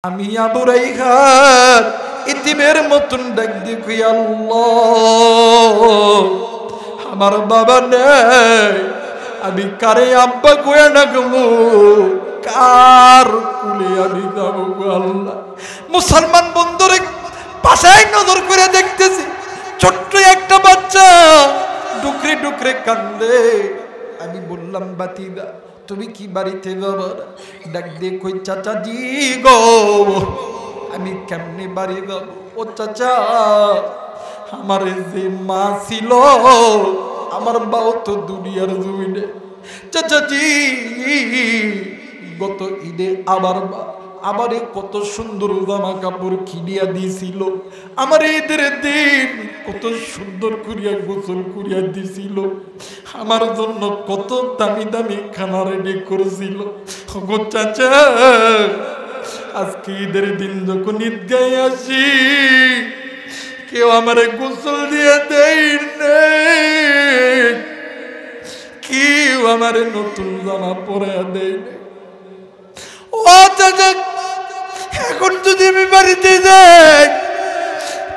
আমি আবু রাইহান ইতিমের মতন ডাক দেখি, আল্লাহ আমার বাবা নেই, আমি কারে আব্বা কয়ে ডাকবো, কার কুলে আমি যাবো আল্লাহ। মুসলমান বন্ধুরে পাশায় নজর করে দেখতেছি, ছোট্ট একটা বাচ্চা ডুকরে ডুকরে কান্দে। আমি বললাম, বাতিদা তুমি কি বাড়িতে যাবো? ডাক দিয়ে কই, চাচা জি গো আমি কেমনে বাড়ি যাব? ও চাচা, আমার যে মা ছিল আমার বাও তো দুনিয়ার জমিনে। চাচা জি গত ঈদে আবার কত সুন্দর জামা কাপড় কিনিয়া দিয়েছিল, আমার ঈদের দিন কত সুন্দর করিয়া গোসল করিয়া দিছিল, আমার জন্য কত দামি দামি খানা রেডি করেছিল। গো চাচা, আজকে ঈদের দিন যখন ঈদগাহে আসি কেউ আমারে গোসল দিয়ে দেয় নেই, কেউ আমারে নতুন জামা পরাইয়া দেয় নেই। ও চাচা, এখন যদি আমি বাড়িতে যাই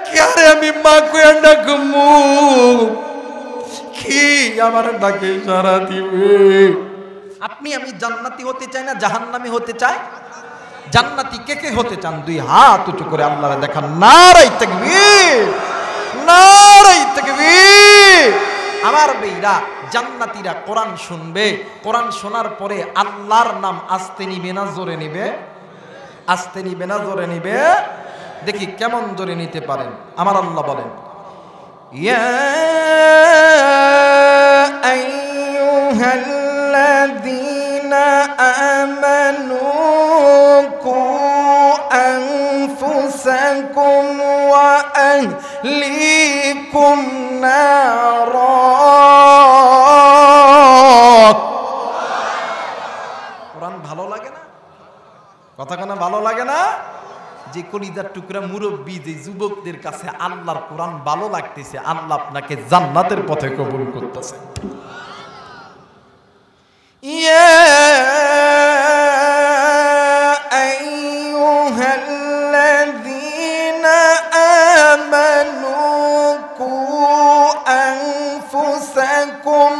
কি আরে আমি মা কয়া ডাকমু, কি আমার ডাকে সারা দিবে? আপনি আমি জান্নাতি হতে চাই না জাহান্নামী হতে চাই? জান্নাতি কে কে হতে চান? দুই হাত উঁচু করে আল্লাহরে দেখান। নারাই তাকবীর, নারাই তাকবীর। আমার বেইরা জান্নাতীরা কোরআন শুনবে, কোরআন শোনার পরে আল্লাহর নাম আস্তে নিবে না জোরে নিবে? আস্তে নিবে না জোরে নিবে? দেখি কেমন জোরে নিতে পারেন। আমার আল্লাহ বলেন, ইয়া আইয়ুহাল্লাযীনা আমানু কু আনফুসাকুম ওয়া আহলিকুম নারা। কোরআন ভালো লাগে না? কথা কেন ভালো লাগে না? যে কলিজার টুকরা মুরব্বী, যে যুবকদের কাছে আল্লাহর কোরআন ভালো লাগতেছে, আল্লাহ আপনাকে জান্নাতের পথে কবুল করতেছে। ইয়া আইয়ুহাল্লাযীনা আমানু কু আনফুসাকুম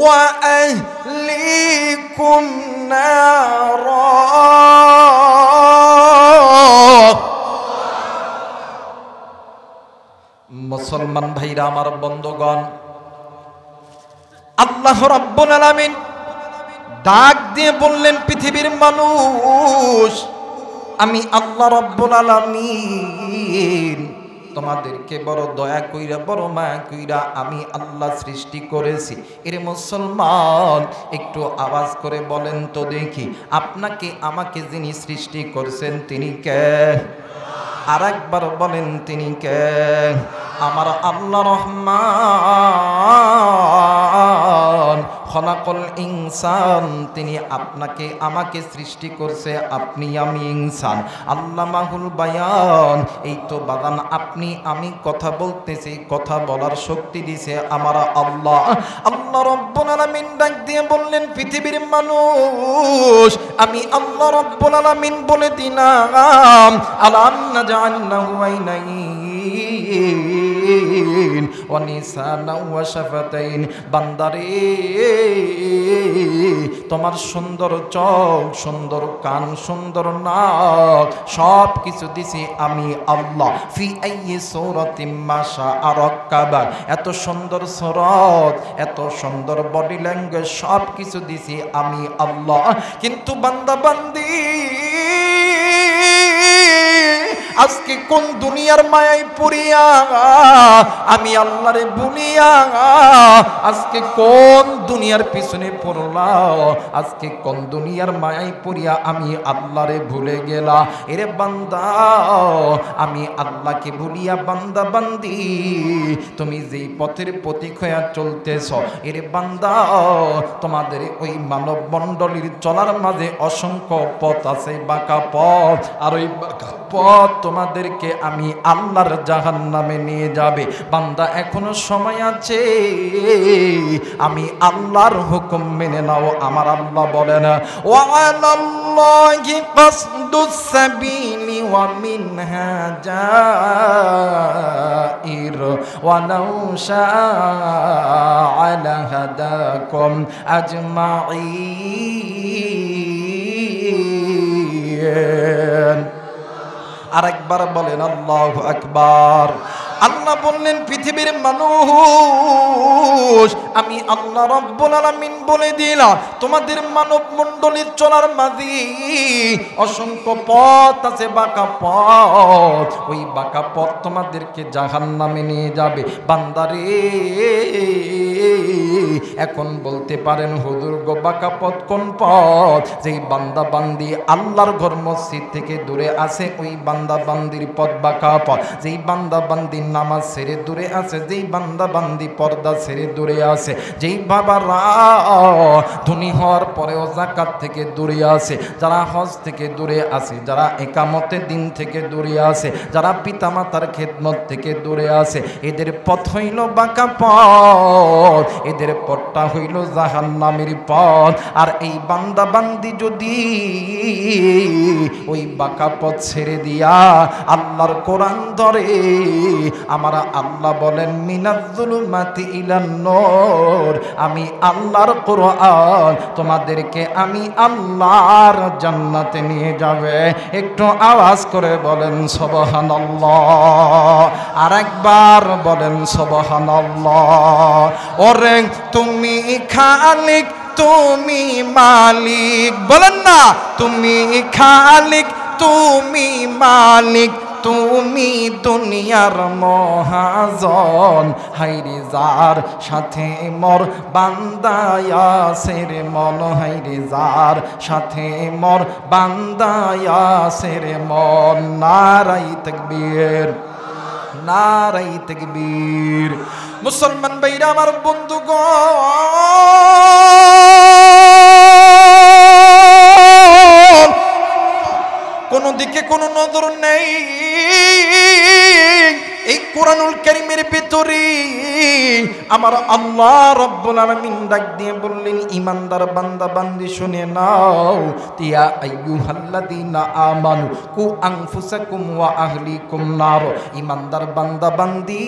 ওয়া আহলিকুম নারা। মুসলমান ভাইরা আমার, বন্ধুগণ, আল্লাহ রাব্বুল আলামিন ডাক দিয়ে বললেন, পৃথিবীর মানুষ, আমি আল্লাহ রাব্বুল আলামিন তোমাদেরকে বড় দয়া কইরা বড় মায়া কইরা আমি আল্লাহ সৃষ্টি করেছি। এর মুসলমান একটু আওয়াজ করে বলেন তো দেখি, আপনাকে আমাকে যিনি সৃষ্টি করেছেন তিনি কে? আর একবার বলেন, তিনি কে? আমার আল্লাহ রহমান খলাকল ইনসান, তিনি আপনাকে আমাকে সৃষ্টি করছে, আপনি আমি ইনসান। আল্লামাহুল বায়ান, এই তো বাগান আপনি আমি কথা বলতেছি, কথা বলার শক্তি দিছে আমার আল্লাহ। আল্লাহ রাব্বুল আলামিন ডাক দিয়ে বললেন, পৃথিবীর মানুষ, আমি আল্লাহ রাব্বুল আলামিন বলে দিলাম, আলাম নাজআলনাহু আইনাইন ওয়া লিসানাও ওয়া শাফাতাইন। বান্দারে, তোমার সুন্দর চোখ, সুন্দর কান, সুন্দর নাক, সব কিছু দিছি আমি আল্লাহ। ফি আইয়ি সূরাতিম মা শাআ রাক্কাবা, এত সুন্দর সুরত, এত সুন্দর বডি ল্যাঙ্গুয়েজ, সব কিছু দিছি আমি আল্লাহ। কিন্তু বান্দা বান্দি আজকে কোন দুনিয়ার মায়ায় পড়িয়া আমি আল্লাহরে ভুলিয়া, আজকে কোন দুনিয়ার পিছনে পড়লা, আজকে কোন দুনিয়ার মায়ায় পড়িয়া আমি আল্লাহরে ভুলে গেলা। এরে বান্দা, আমি আল্লাহকে ভুলিয়া বান্দা বান্দি তুমি যেই পথের প্রতীক হইয়া চলতেছ, এরে বান্দা, তোমাদের ওই মানব মণ্ডলীর চলার মাঝে অসংখ্য পথ আছে, বাঁকা পথ, আর ওই বাঁকা পথ তোমাদেরকে আমি আল্লাহর জাহান্নামে নিয়ে যাবে। বান্দা, এখনো সময় আছে, আমি আল্লাহর হুকুম মেনে নাও। আমার আল্লাহ বলেন, ওয়া আলাল্লাহি কাসদুস সাবিলি ومنها جائر ولو شاء لهداكم أجمعين আরেকবার বলেন আল্লাহু আকবার। আল্লাহ বললেন পৃথিবীর মানুষ আমি আল্লাহ রব্বুল আলামিন বলে দিলাম তোমাদের মানব মণ্ডলীর চলার মাঝে অসংখ্য পথ আছে, বাঁকা পথ। ওই বাঁকা পথ তোমাদেরকে জাহান্নামে নিয়ে যাবে। বান্দারে এখন বলতে পারেন হুজুর গো বাঁকা পথ কোন পথ? যেই বান্দা বান্দি আল্লাহর ঘর মসজিদ থেকে দূরে আছে ওই বান্দা বান্দির পথ বাঁকা পথ। যেই বান্দা বান্দি নামাজ ছেড়ে দূরে আছে, যেই বান্দা বান্দি পর্দা ছেড়ে দূরে আছে, যেই বাবারা ধনী হওয়ার পরেও যাকাত থেকে দূরে আছে, যারা হজ থেকে দূরে আছে, যারা একামতে দিন থেকে দূরে আছে, যারা পিতামাতার খেদমত থেকে দূরে আছে, এদের পথ হইল বাঁকা পথ, এদের পথটা হইল জাহান্নামের পথ। আর এই বান্দা বান্দি যদি ওই বাঁকা পথ ছেড়ে দিয়া আল্লাহর কোরআন ধরে, আমার আল্লাহ বলেন মিনাজ্জুলুমাতি ইলান নূর, আমি আল্লাহর কোরআন তোমাদেরকে আমি আল্লাহর জান্নাতে নিয়ে যাবে। একটু আওয়াজ করে বলেন সুবহানাল্লাহ, আরেকবার বলেন সুবহানাল্লাহ। ওরে তুমি খালিক তুমি মালিক, বলেন না তুমি খালিক তুমি মালিক, তুমি দুনিয়ার মহাজন। হাইরে যার সাথে মোর বান্দায়া সের মন, হাইরে যার সাথে মোর বান্দায়া সের মন। নারাই তাকবীর, নারাই তাকবীর। মুসলমান ভাইরা আমার বন্ধুগণ, কোন দিকে কোনো নজর নেই। এই কোরআনুল কারীমের ভিতরে আমার আল্লাহ রাব্বুল আলামিন ডাক দিয়ে বললেন ঈমানদার বান্দা বান্দি শুনে নাও, ইয়া আইয়ুহাল্লাযীনা আমানু কু আনফুসাকুম ওয়া আহলিকুম নার। ঈমানদার বান্দা বান্দি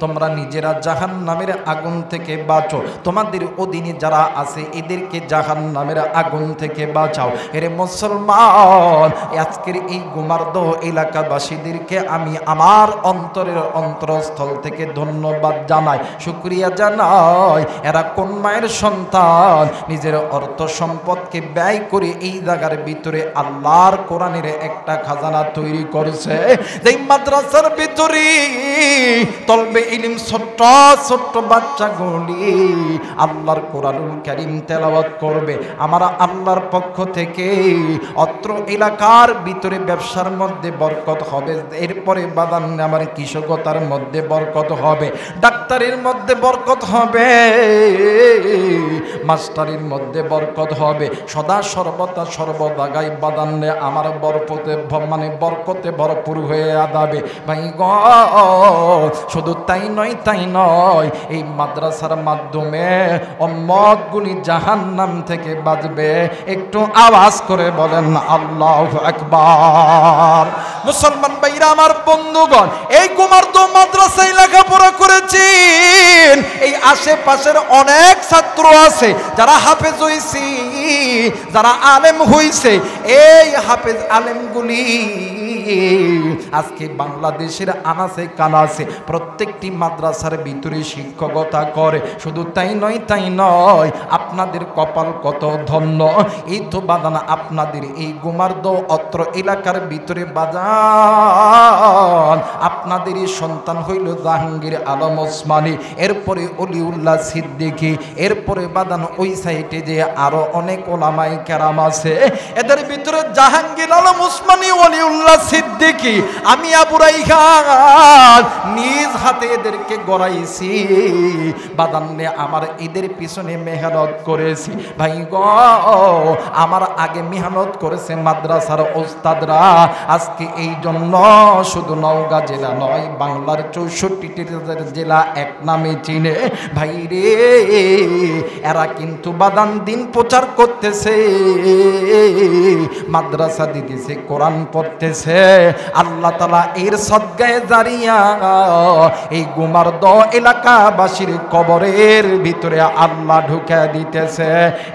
তোমরা নিজেরা জাহান্নামের আগুন থেকে বাঁচো, তোমাদের অধীনে যারা আছে এদেরকে জাহান্নামের আগুন থেকে বাঁচাও। এরে মুসলমান, আজকের এই গোমার্দহ এলাকাবাসীদেরকে আমি আমার অন্তরের অন্তরস্থল থেকে ধন্যবাদ জানাই, শুকরিয়া জানাই। এরা কোন মায়ের সন্তান নিজের অর্থ সম্পদকে ব্যয় করে এই জায়গার ভিতরে আল্লাহর কোরআনের একটা খাজানা তৈরি করেছে। যেই মাদ্রাসার ভিতরে তলবে ইলম ছোট্ট ছোট্ট বাচ্চাগুলি আল্লাহর কোরআনুল কারীম তেলাওয়াত করবে। আমরা আল্লাহর পক্ষ থেকে অত্র এলাকার ভিতরে ব্যবসার মধ্যে বরকত হবে, এরপরে বাদান আমার কৃষকতার মধ্যে বরকত হবে, ডাক্তারের মধ্যে বরকত হবে, মাস্টারের মধ্যে বরকত হবে। সদা সর্বদা সর্বদাগাই বাদান্নে আমার বরকতে মানে বরকতে ভরপুর হয়ে যাবে। ভাই গ শুধু তাই নয়, তাই নয়, এই মাদ্রাসার মাধ্যমে উম্মতগুলি জাহান্নাম থেকে বাঁচবে। একটু আওয়াজ করে বলেন আল্লাহু আকবার। মুসলমান ভাইরা আমার বন্ধুগণ, এই গোমার্দহ মাদ্রাসায় লেখাপড়া করেছেন এই আশেপাশের অনেক ছাত্র আছে যারা হাফেজ হইছে, যারা আলেম হইছে। এই হাফেজ আলেমগুলি আজকে বাংলাদেশের আনাচে কানাচে প্রত্যেকটি মাদ্রাসার ভিতরে শিক্ষকতা করে। শুধু তাই নয়, তাই নয়, আপনাদের কপাল কত ধন্য। এই তো বাদানা আপনাদের এই গোমার্দহ অত্র এলাকার ভিতরে বাজান আপনাদেরই সন্তান হইল জাহাঙ্গীর আলম ওসমানী, এরপরে অলিউল্লাহ সিদ্দিকী, এরপরে বাদান ওই সাইডে যে আরো অনেক ওলামায়ে কেরাম আছে, এদের ভিতরে জাহাঙ্গীর আলম ওসমানী, অলিউল্লাহ সিদ্দিকী, আমি আবু রাইহান নিজ হাতে এদেরকে গড়াইছি। বাদান্নে আমার এদের পিছনে মেহনত করেছি। ভাই গো, আমার আগে মেহনত করেছে মাদ্রাসার ওস্তাদরা। আজকে এই জন্য শুধু নওগাঁ জেলা নয়, বাংলার 64টি জেলা এক নামে চিনে। ভাই রে, এরা কিন্তু বাদান দিন প্রচার করতেছে, মাদ্রাসা দিতেছে, কোরআন পড়তেছে। আল্লাহ তাআলা এর সদকায়ে জারিয়া এই গুমারদ এলাকাবাসীর কবরের ভিতরে আল্লাহ ঢুকে দিতেছে।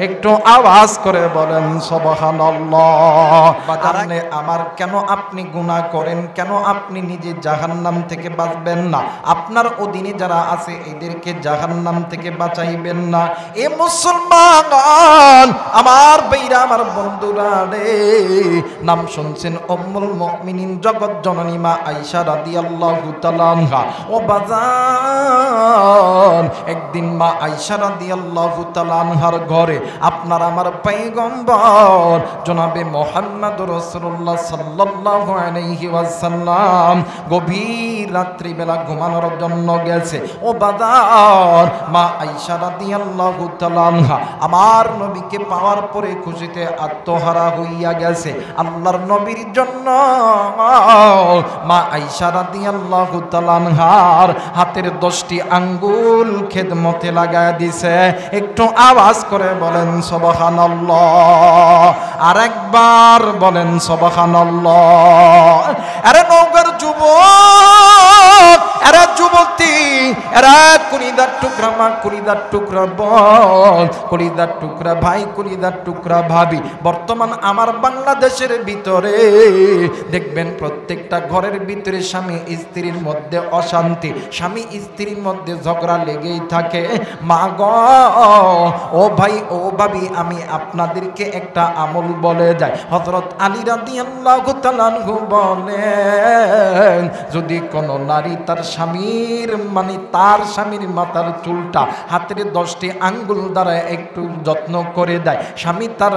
একটু আওয়াজ করে বলেন সুবহানাল্লাহ। বাদানে আমার, কেন আপনি গুনাহ করেন? কেন আপনি নিজে জাহান্নাম থেকে বাঁচবেন না? আপনার অধীনে যারা আছে এদেরকে জাহান্নাম থেকে বাঁচাইবেন না? এ মুসলমান আমার ভাইরা, আমার বন্ধুরা রে, নাম শুনছেন উম্মুল মুমিনিন জগৎ জননী মা আয়েশা রাদিয়াল্লাহু তাআলা আনহা। ও বাজান, একদিন মা আয়েশা রাদিয়াল্লাহু তাআলা আনহার ঘরে আপনার আমার পয়গম্বর জনাবে মুহাম্মদুর রাসূলুল্লাহ সাল্লাল্লাহু আলাইহি ওয়াসাল্লাম গভীর রাত্রিবেলা ঘুমানোর জন্য গেছে। ও বাজার, মা আয়েশা রাদিয়াল্লাহু তাআলা আনহা আমার নবীকে পাওয়ার পরে খুশিতে আত্মহারা হইয়া গেছে। আল্লাহর নবীর জন্য মা আয়েশা রাদিয়াল্লাহু তাআলা আনহার হাতের 10টি আঙ্গুল খেদমতে লাগায় দিছে। একটু আওয়াজ করে বলেন সুবহানাল্লাহ। আরেকবার বলেন সুবহানাল্লাহ। আরে নওগাঁর যুবক, এরা যুবতী, এরা কলিদার টুকরা মা, কলিদার টুকরা বোন, কলিদার টুকরা ভাই, কলিদার টুকরা ভাবি। বর্তমান আমার বাংলাদেশের ভিতরে দেখবেন প্রত্যেকটা ঘরের ভিতরে স্বামী স্ত্রীর মধ্যে অশান্তি, স্বামী স্ত্রীর মধ্যে ঝগড়া লেগেই থাকে। মা গো, ও ভাই, ও ভাবি, আমি আপনাদেরকে একটা আমল বলে যাই। হযরত আলী রাদিয়াল্লাহু তাআলা আনহু বলেন, যদি কোনো নারী তার স্বামীর তার স্বামীর মাথার চুলটা হাতের 10টি আঙ্গুল দ্বারা একটু যত্ন করে দেয়, স্বামী তার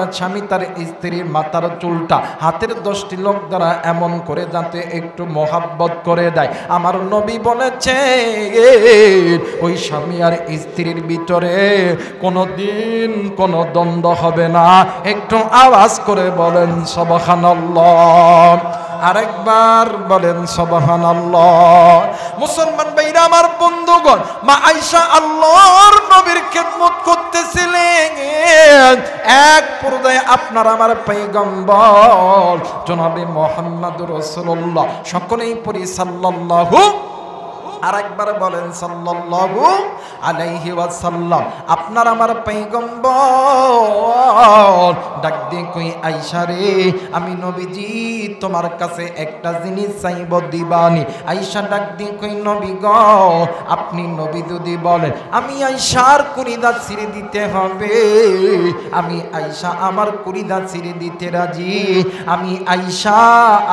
স্ত্রীর মাথার চুলটা হাতের 10টি লোক দ্বারা এমন করে যাতে একটু মোহাব্বত করে দেয়, আমার নবী বলেছে ওই স্বামী আর স্ত্রীর ভিতরে কোনোদিন কোনো দ্বন্দ্ব হবে না। একটু আওয়াজ করে বলেন সুবহানাল্লাহ। আরেকবার বলেন সুবহানাল্লাহ। মুসলমান ভাইরা, আমার বন্ধুগণ, মা আয়েশা আল্লাহর নবীর খেদমত করতেছিলেন। এক পর্যায়ে আপনার আমার পয়গম্বর জনাবে মুহাম্মদুর রাসূলুল্লাহ, সকলেই পড়ি সাল্লাল্লাহু, আরেকবার বলেন সাল্লাল্লাহু আলাইহি ওয়াসাল্লাম। আপনার আমার পয়গম্বর ডাক দিয়ে কই, আয়েশা রে, আমি নবীজি তোমার কাছে একটা জিনিস চাইব, দিবানি? আয়েশা ডাক দিয়ে কই, নবী গো, আপনি নবী যদি বলেন আমি আয়েশার কুরিদা ছিঁড়ে দিতে হবে, আমি আয়েশা আমার কুরিদা ছিঁড়ে দিতে রাজি। আমি আয়েশা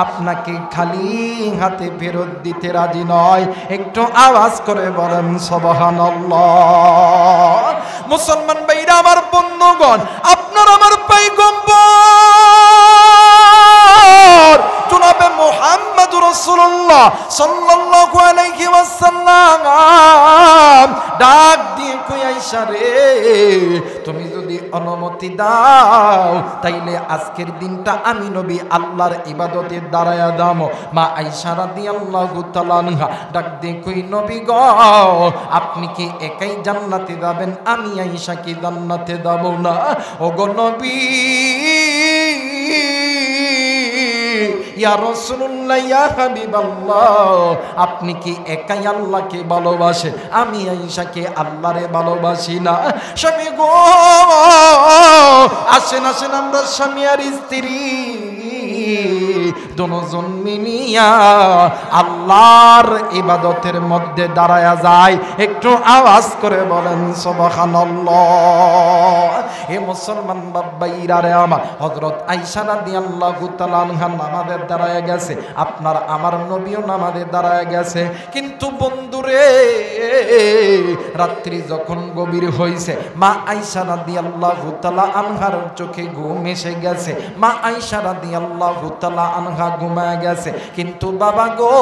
আপনাকে খালি হাতে ফেরত দিতে রাজি নয়। একটু আওয়াজ করে বলেন সুবহানাল্লাহ। মুসলমান ভাইরা, আমার বন্ধুগণ, আপনার আমার পয়গম্বর জনাবে মুহাম্মদুর রাসূলুল্লাহ সাল্লাল্লাহু আলাইহি ওয়াসাল্লাম ডাক দিয়ে কই, আয়েশা রে, তুমি যদি অনুমতি দাও তাইলে আজকের দিনটা আমি নবী আল্লাহর ইবাদতের দাঁড়ায়া দাম। মা আয়েশা রাদিয়াল্লাহু তাআলা আনহা ডাক দিয়ে কই, নবী গো, আপনি কি একাই জান্নাতে যাবেন? আমি আয়েশা কি জান্নাতে যাব না? ওগো নবী, ইয়া রাসূলুল্লাহ, ইয়া হাবিবাল্লাহ, আপনি কি একাই আল্লাহকে ভালোবাসেন? আমি আয়েশাকে আল্লাহরে ভালোবাসি না। স্বামী গো, আসেন আসেন, আমরা স্বামী আর স্ত্রী দুজন মিলিয়া আল্লাহর ইবাদতের মধ্যে দাঁড়ায়া যায়। একটু আওয়াজ করে বলেন সুবহানাল্লাহ। হে মুসলমান বাবাইরা রে আমার, হযরত আয়েশা রাদিয়াল্লাহু তাআলা আনহা নামাজে দাঁড়ায় গেছে, আপনার আমার নবীও নামাজে দাঁড়ায় গেছে। কিন্তু কিন্তু বন্ধুরে রাত্রি যখন গভীর হইছে, মা আয়েশা রাদিয়াল্লাহু তাআলা আনহার চোখে ঘুম এসে গেছে। মা আয়েশা রাদিয়াল্লাহু তাআলা আনহা ঘুমায় গেছে। কিন্তু বাবা গো,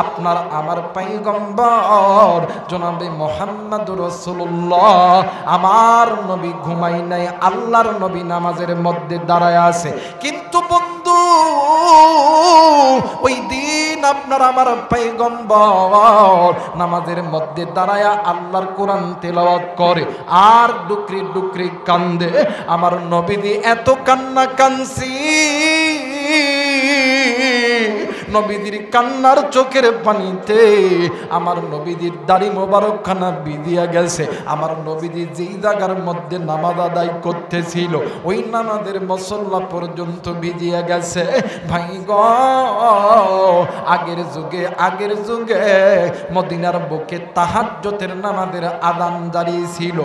আপনার আমার পয়গম্বর জনাবে মুহাম্মদুর রাসূলুল্লাহ, আমার নবী ঘুমাই নাই, আল্লাহর নবী নামাজের মধ্যে দাঁড়ায় আছে। কিন্তু বন্ধু, ওই দিন আপনার আমার পয়গম্বর নামাজের মধ্যে দাঁড়ায়া আল্লাহর কোরআন তেলাওয়াত করে আর ডুকরি ডুকরি কান্দে। আমার নবীজি এত কান্না কানছি, নবীজির কান্নার চোখের পানিতে আমার নবীজির দাড়ি মোবারক খানা ভিজিয়া গেছে। আমার নবীজি যেই জায়গার মধ্যে নামাজ আদায় করতেছিল ওই নামাজের মুসল্লা পর্যন্ত ভিজিয়া গেছে। ভাই গো, আগের যুগে মদিনার বুকে তাহাজ্জুদের নামাজের আযান জারি ছিল।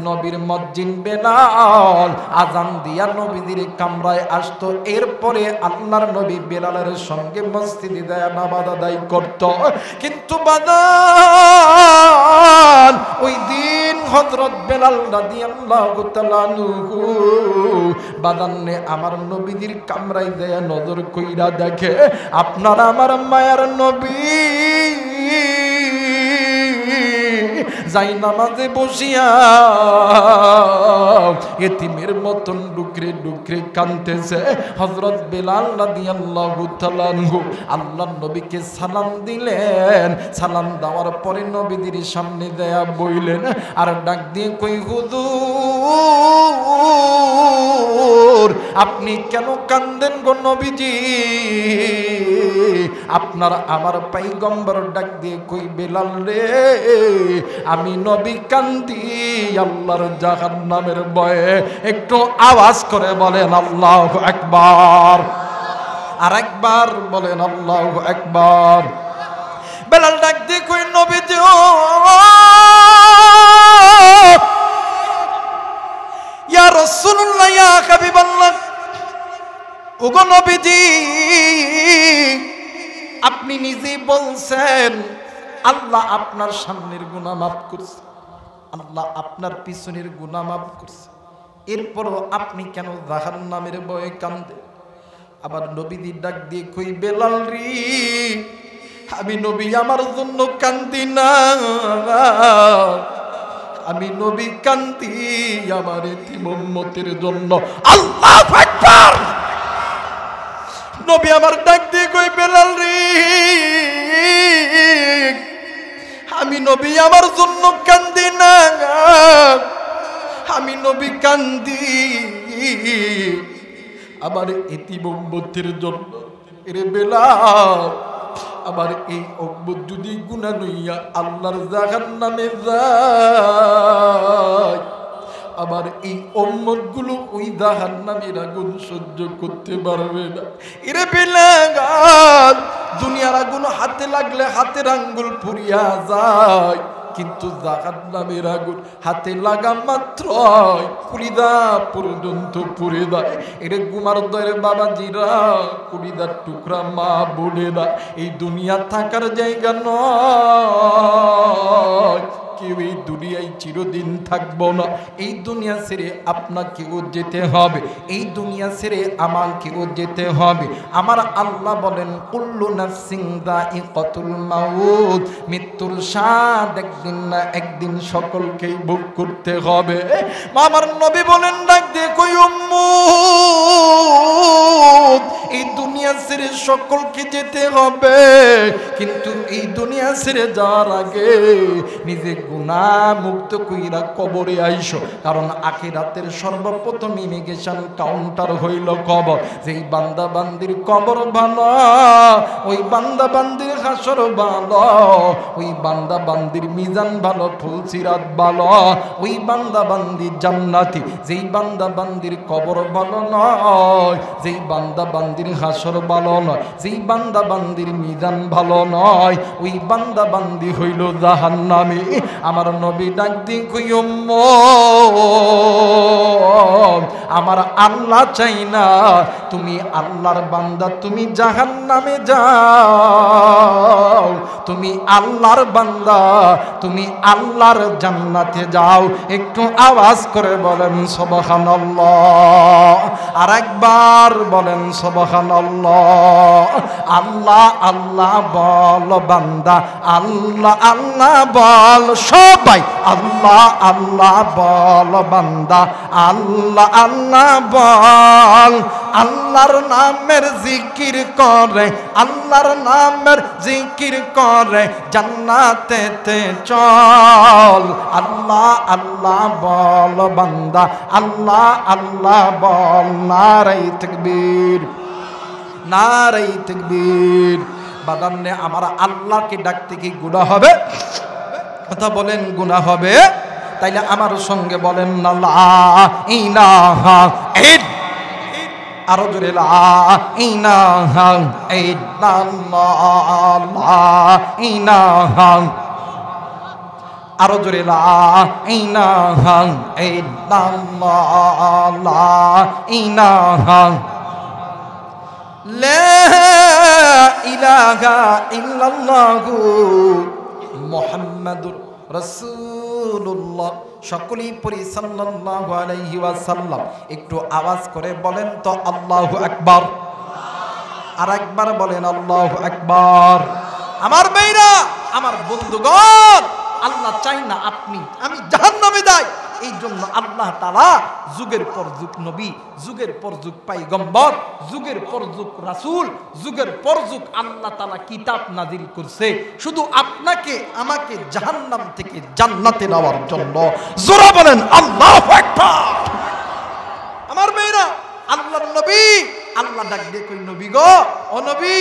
নবীর মুয়াজ্জিন বেলাল আযান দিয়া নবীজির কামরায় আসতো। এরপরে আল্লাহর নবী বেলালের সঙ্গে মসজিদে যায় নামাজ আদায় করত। কিন্তু বাদান ওই দিন হযরত বেলাল রাদিয়াল্লাহু তাআলা আনহু বাদানে আমার নবীজির কামরায় যায় নজর কইরা দেখে আপনার আমার মায়ার নবী যাই নামাজে বসিয়া এতিমের মতন ডুকরে ডুকরে কাঁদতেছে। হযরত বেলাল রাদিয়াল্লাহু তাআলা আনহু আল্লাহর নবীকে সালাম দিলেন। সালাম দেওয়ার পরে নবীদের সামনে দেয়া বইলেন আর ডাক দিয়ে কই, হুজুর আপনি কেন কান্দেন গো নবীজি? আপনার আমার পয়গম্বর ডাক দিয়ে কই, বেলাল রে, আমি নবী কান্দি আল্লাহর জাহান্নামের ভয়ে। একটু আওয়াজ করে বলেন আল্লাহু আকবার, আর একবার বলেন আল্লাহু আকবার। বেলাল ডাক দিয়ে কই, নবীজি ইয়া রাসূলুল্লাহ, ইয়া হাবিবাল্লাহ, ওগো নবীজি আপনি নিজেই বলছেন আল্লাহ আপনার সামনের গুনাহ মাফ করছে, আল্লাহ আপনার পিছনের গুনাহ মাফ করছে, এরপরও আপনি কেন জাহান্নামের ভয়ে কাঁদেন? আবার নবীজি ডাক দিয়ে কই, বেলাল রে, আমি নবী আমার জন্য কান্দি না, আমি নবী কান্দি আমার এতিম উম্মতের জন্য। আল্লাহু আকবার। নবী আমার ডাক দিয়ে কই, বেলাল রে, আমি নবী আমার জন্য কান্দি না, আমি নবী কান্দি আমার এতিম উম্মতের জন্য। এরে বেলাল, আমার এই উম্মত যদি গুনাহ নইয়া আল্লাহর জাহান্নামে যায়, আমার এই উম্মত গুলো ওই জাহান্নামের আগুন সহ্য করতে পারবে না। এরে বেলাল, দুনিয়ার আগুন হাতে লাগলে হাতের আঙ্গুল পুড়িয়া যায়, কিন্তু জাহান্নামের আগুন হাতে লাগা মাত্র কুড়িদা পর্যন্ত পুড়ে দেয়। এরে গুমার দয়ের বাবাজিরা, কুড়িদার টুকরা মা বোনেরা, এই দুনিয়া থাকার জায়গা নয়। কেউ এই দুনিয়ায় চিরদিন থাকবো না। এই দুনিয়া ছেড়ে আপনাকেও যেতে হবে, এই দুনিয়া ছেড়ে আমাকেও যেতে হবে। আমার আল্লাহ বলেন, কুল্লু নাফসিন যায়িকাতুল মাউত, মৃত্যুর স্বাদ একদিন না একদিন সকলকেই ভোগ করতে হবে। আমার নবী বলেন, ডাক দিয়ে কই, উম্মত এই দুনিয়া ছেড়ে সকলকে যেতে হবে, কিন্তু এই দুনিয়া ছেড়ে যাওয়ার আগে নিজে গুনাহ মুক্ত কইরা কবরে আইসো। কারণ আখিরাতের সর্বপ্রথম ইমিগ্রেশন কাউন্টার হইল কবর। যেই বান্দা বান্দির কবর ভালো, ওই বান্দা বান্দির হাসর ভালো, ওই বান্দা বান্দির মিজান ভালো, ফুলসিরাত ভালো, ওই বান্দা বান্দি জান্নাতি। যেই বান্দা বান্দির কবর ভালো নয়, যেই বান্দা বান্দির হাসর ভালো নয়, যেই বান্দা বান্দির মিজান ভালো নয়, ওই বান্দা বান্দি হইল জাহান্নামী। আমার নবী ডাক দিন কই, আমার আল্লাহ চাই না তুমি আল্লাহর বান্দা তুমি জাহান্নামে যাও, যাও, তুমি আল্লাহর বান্দা, তুমি আল্লাহর জান্নাতে যাও। একটু আওয়াজ করে বলেন সুবহানাল্লাহ। আর একবার বলেন সুবহানাল্লাহ। আল্লাহ আল্লাহ বল বান্দা, আল্লাহ আল্লাহ বল সবাই, আল্লাহ আল্লাহ বল বান্দা, আল্লাহ আল্লাহ বল। আল্লাহর নামের জিকির করে, আল্লাহর নামের জিকির করে জান্নাতেতে চল। আল্লাহ আল্লাহ বল বান্দা, আল্লাহ আল্লাহ বল। নারে তাকবীর, নারে তাকবীর। বাদান্নে আমার আল্লাহকে ডাকতে কি গুনাহ হবে? কথা বলেন গুনাহ হবে? তাইলে আমার সঙ্গে বলেন না লা ইলাহা ইল্লাল্লাহ। আরো জোরে লা ইলাহা ইল্লাল্লাহ, লা ইলাহা। আরো জোরে লা ইলাহা ইল্লাল্লাহ, লা ইলাহা। লা ইলাহা ইল্লাল্লাহু মুহাম্মাদুর রাসূলুল্লাহ। সকলেই পড়ি সাল্লাল্লাহু আলাইহি ওয়াসাল্লাম। একটু আওয়াজ করে বলেন তো আল্লাহু আকবার। আর একবার বলেন আল্লাহু আকবার। আমার ভাইরা, আমার বন্ধুগণ, আল্লাহ চাই না আপনি আমি জাহান্নামে যাই। এই জন্য আল্লাহ তাআলা যুগের পর যুগ নবী, যুগের পর যুগ পয়গম্বর, যুগের পর যুগ রাসূল, যুগের পর যুগ আল্লাহ তাআলা কিতাব নাজিল করছে শুধু আপনাকে আমাকে জাহান্নাম থেকে জান্নাতে নেওয়ার জন্য। জোরে বলেন আল্লাহু আকবার। আমার মেয়েরা, আল্লাহর নবী, আল্লাহ ডাক দিয়ে কই নবী গো, ও নবী,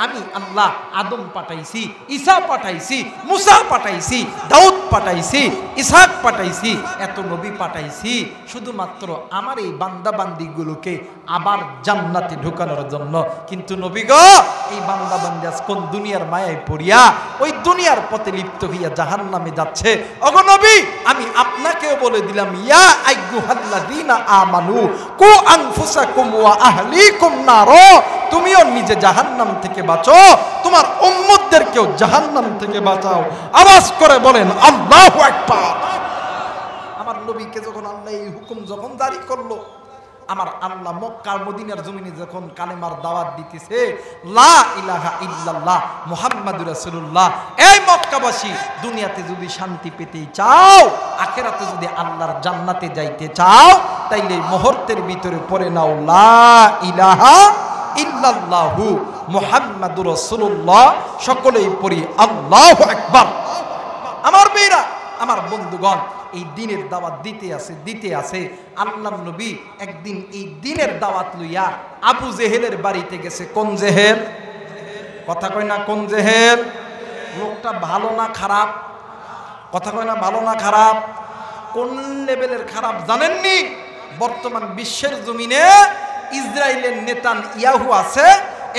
আমি আল্লাহ আদম পাঠাইছি, ঈসা পাঠাইছি, মুসা পাঠাইছি, দাউদ পাঠাইছি, ইসহাক পাঠাইছি, এত নবী পাঠাইছি শুধুমাত্র আমার এই বান্দা বান্দিগুলোকে আবার জান্নাতে ঢোকানোর জন্য। কিন্তু নবী গো, এই বান্দা বান্দি আজ কোন দুনিয়ার মায়ায় পড়িয়া ওই দুনিয়ার পথে লিপ্ত হইয়া জাহান্নামে যাচ্ছে। ওগো নবী, আমি আপনাকেও বলে দিলাম, ইয়া আইয়ুহাল্লাযীনা আমানু কু আনফুসাকুম ওয়া আহলিকুম নার। তুমিও নিজে জাহান্নাম থেকে বাঁচো, তোমার উম্মতদেরকেও জাহান্নাম থেকে বাঁচাও। আওয়াজ করে বলেন আল্লাহু আকবার। আমার নবীকে যখন আল্লাহ এই হুকুম যখন জারি করলো, আমার আল্লাহ মক্কা মদিনার জমিনে যখন কালেমার দাওয়াত দিতেছে, লা ইলাহা ইল্লাল্লাহ মুহাম্মাদুর রাসূলুল্লাহ। এই মক্কাবাসী, দুনিয়াতে যদি শান্তি পেতে চাও, আখিরাতে যদি আল্লাহর জান্নাতে যাইতে চাও, তাইলে মুহূর্তের ভিতরে পড়ে নাও লা ইলাহা ইল্লাল্লাহু মুহাম্মাদুর রাসূলুল্লাহ। সকলেই পড়ি আল্লাহু আকবার। আমার মেয়েরা, আমার বন্ধুগণ, এই দিনের দাওয়াত দিতে আছে আল্লাহর নবী একদিন এই দিনের দাওয়াত লইয়া আবু জেহেলের বাড়িতে গেছে। কোন জেহেল? কথা কয় না কোন জেহেল? লোকটা ভালো না খারাপ? কথা কয় না ভালো না খারাপ? কোন লেভেলের খারাপ জানেননি? বর্তমান বিশ্বের জমিনে ইসরায়েলের নেতানিয়াহু আছে,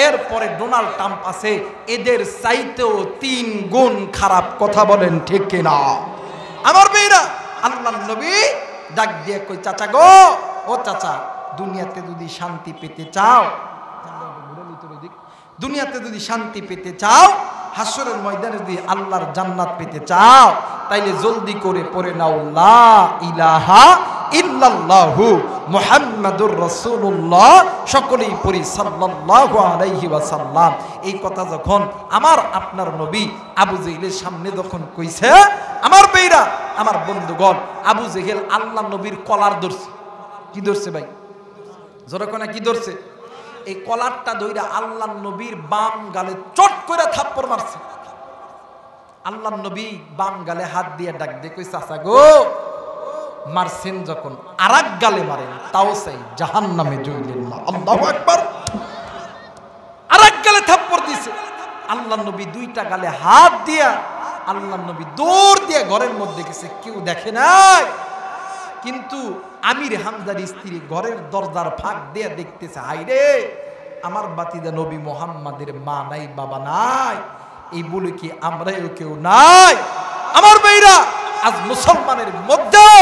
এরপরে ডোনাল্ড ট্রাম্প আছে, এদের চাইতেও 3 গুণ খারাপ। কথা বলেন ঠিক কিনা? আমার মেয়েরা, আল্লাহর নবী ডাক দিয়ে কই, চাচা গো, ও চাচা, দুনিয়াতে যদি শান্তি পেতে চাও, দুনিয়াতে যদি শান্তি পেতে চাও, হাসরের ময়দানে যদি আল্লাহর জান্নাত পেতে চাও, তাইলে জলদি করে পড়ে নাও লা ইলাহা ইল্লাল্লাহু মুহাম্মাদুর রাসূলুল্লাহ। সকলেই পড়ি সাল্লাল্লাহু আলাইহি ওয়াসাল্লাম। এই কথা যখন আমার আপনার নবী আবু জেহেলের সামনে যখন কইছে, আমার বেইরা, আমার বন্ধুগণ, আবু জেহেল আল্লাহ নবীর কলার ধরছে। কি ধরছে ভাই? জোরে কোনা কি ধরছে? এই কলারটা ধইরা আল্লাহ নবীর বাম গালে চট করে থাপ্পড় মারছে। আল্লাহ নবী বাম গালে হাত দিয়ে ডাক দিয়ে কই, চাচা গো, মারছেন যখন আরেক গালে মারেন, তাও চাই জাহান্নামে জইলেন না। আল্লাহু আকবার। আরেক গালে থাপ্পড় দিছে। আল্লাহ নবী 2টা গালে হাত দিয়া আল্লাহ নবী দৌড় দিয়ে ঘরের মধ্যে গেছে, কেউ দেখে নাই। কিন্তু আমির হামজার স্ত্রী ঘরের দরজার ফাঁক দিয়ে দেখতেছে, হাইরে, আমার বাতিদা নবী মুহাম্মাদের মা নাই, বাবা নাই, এই বলে কি আমরাও কেউ নাই? আমার ভাইরা, আজ মুসলমানের মধ্যেও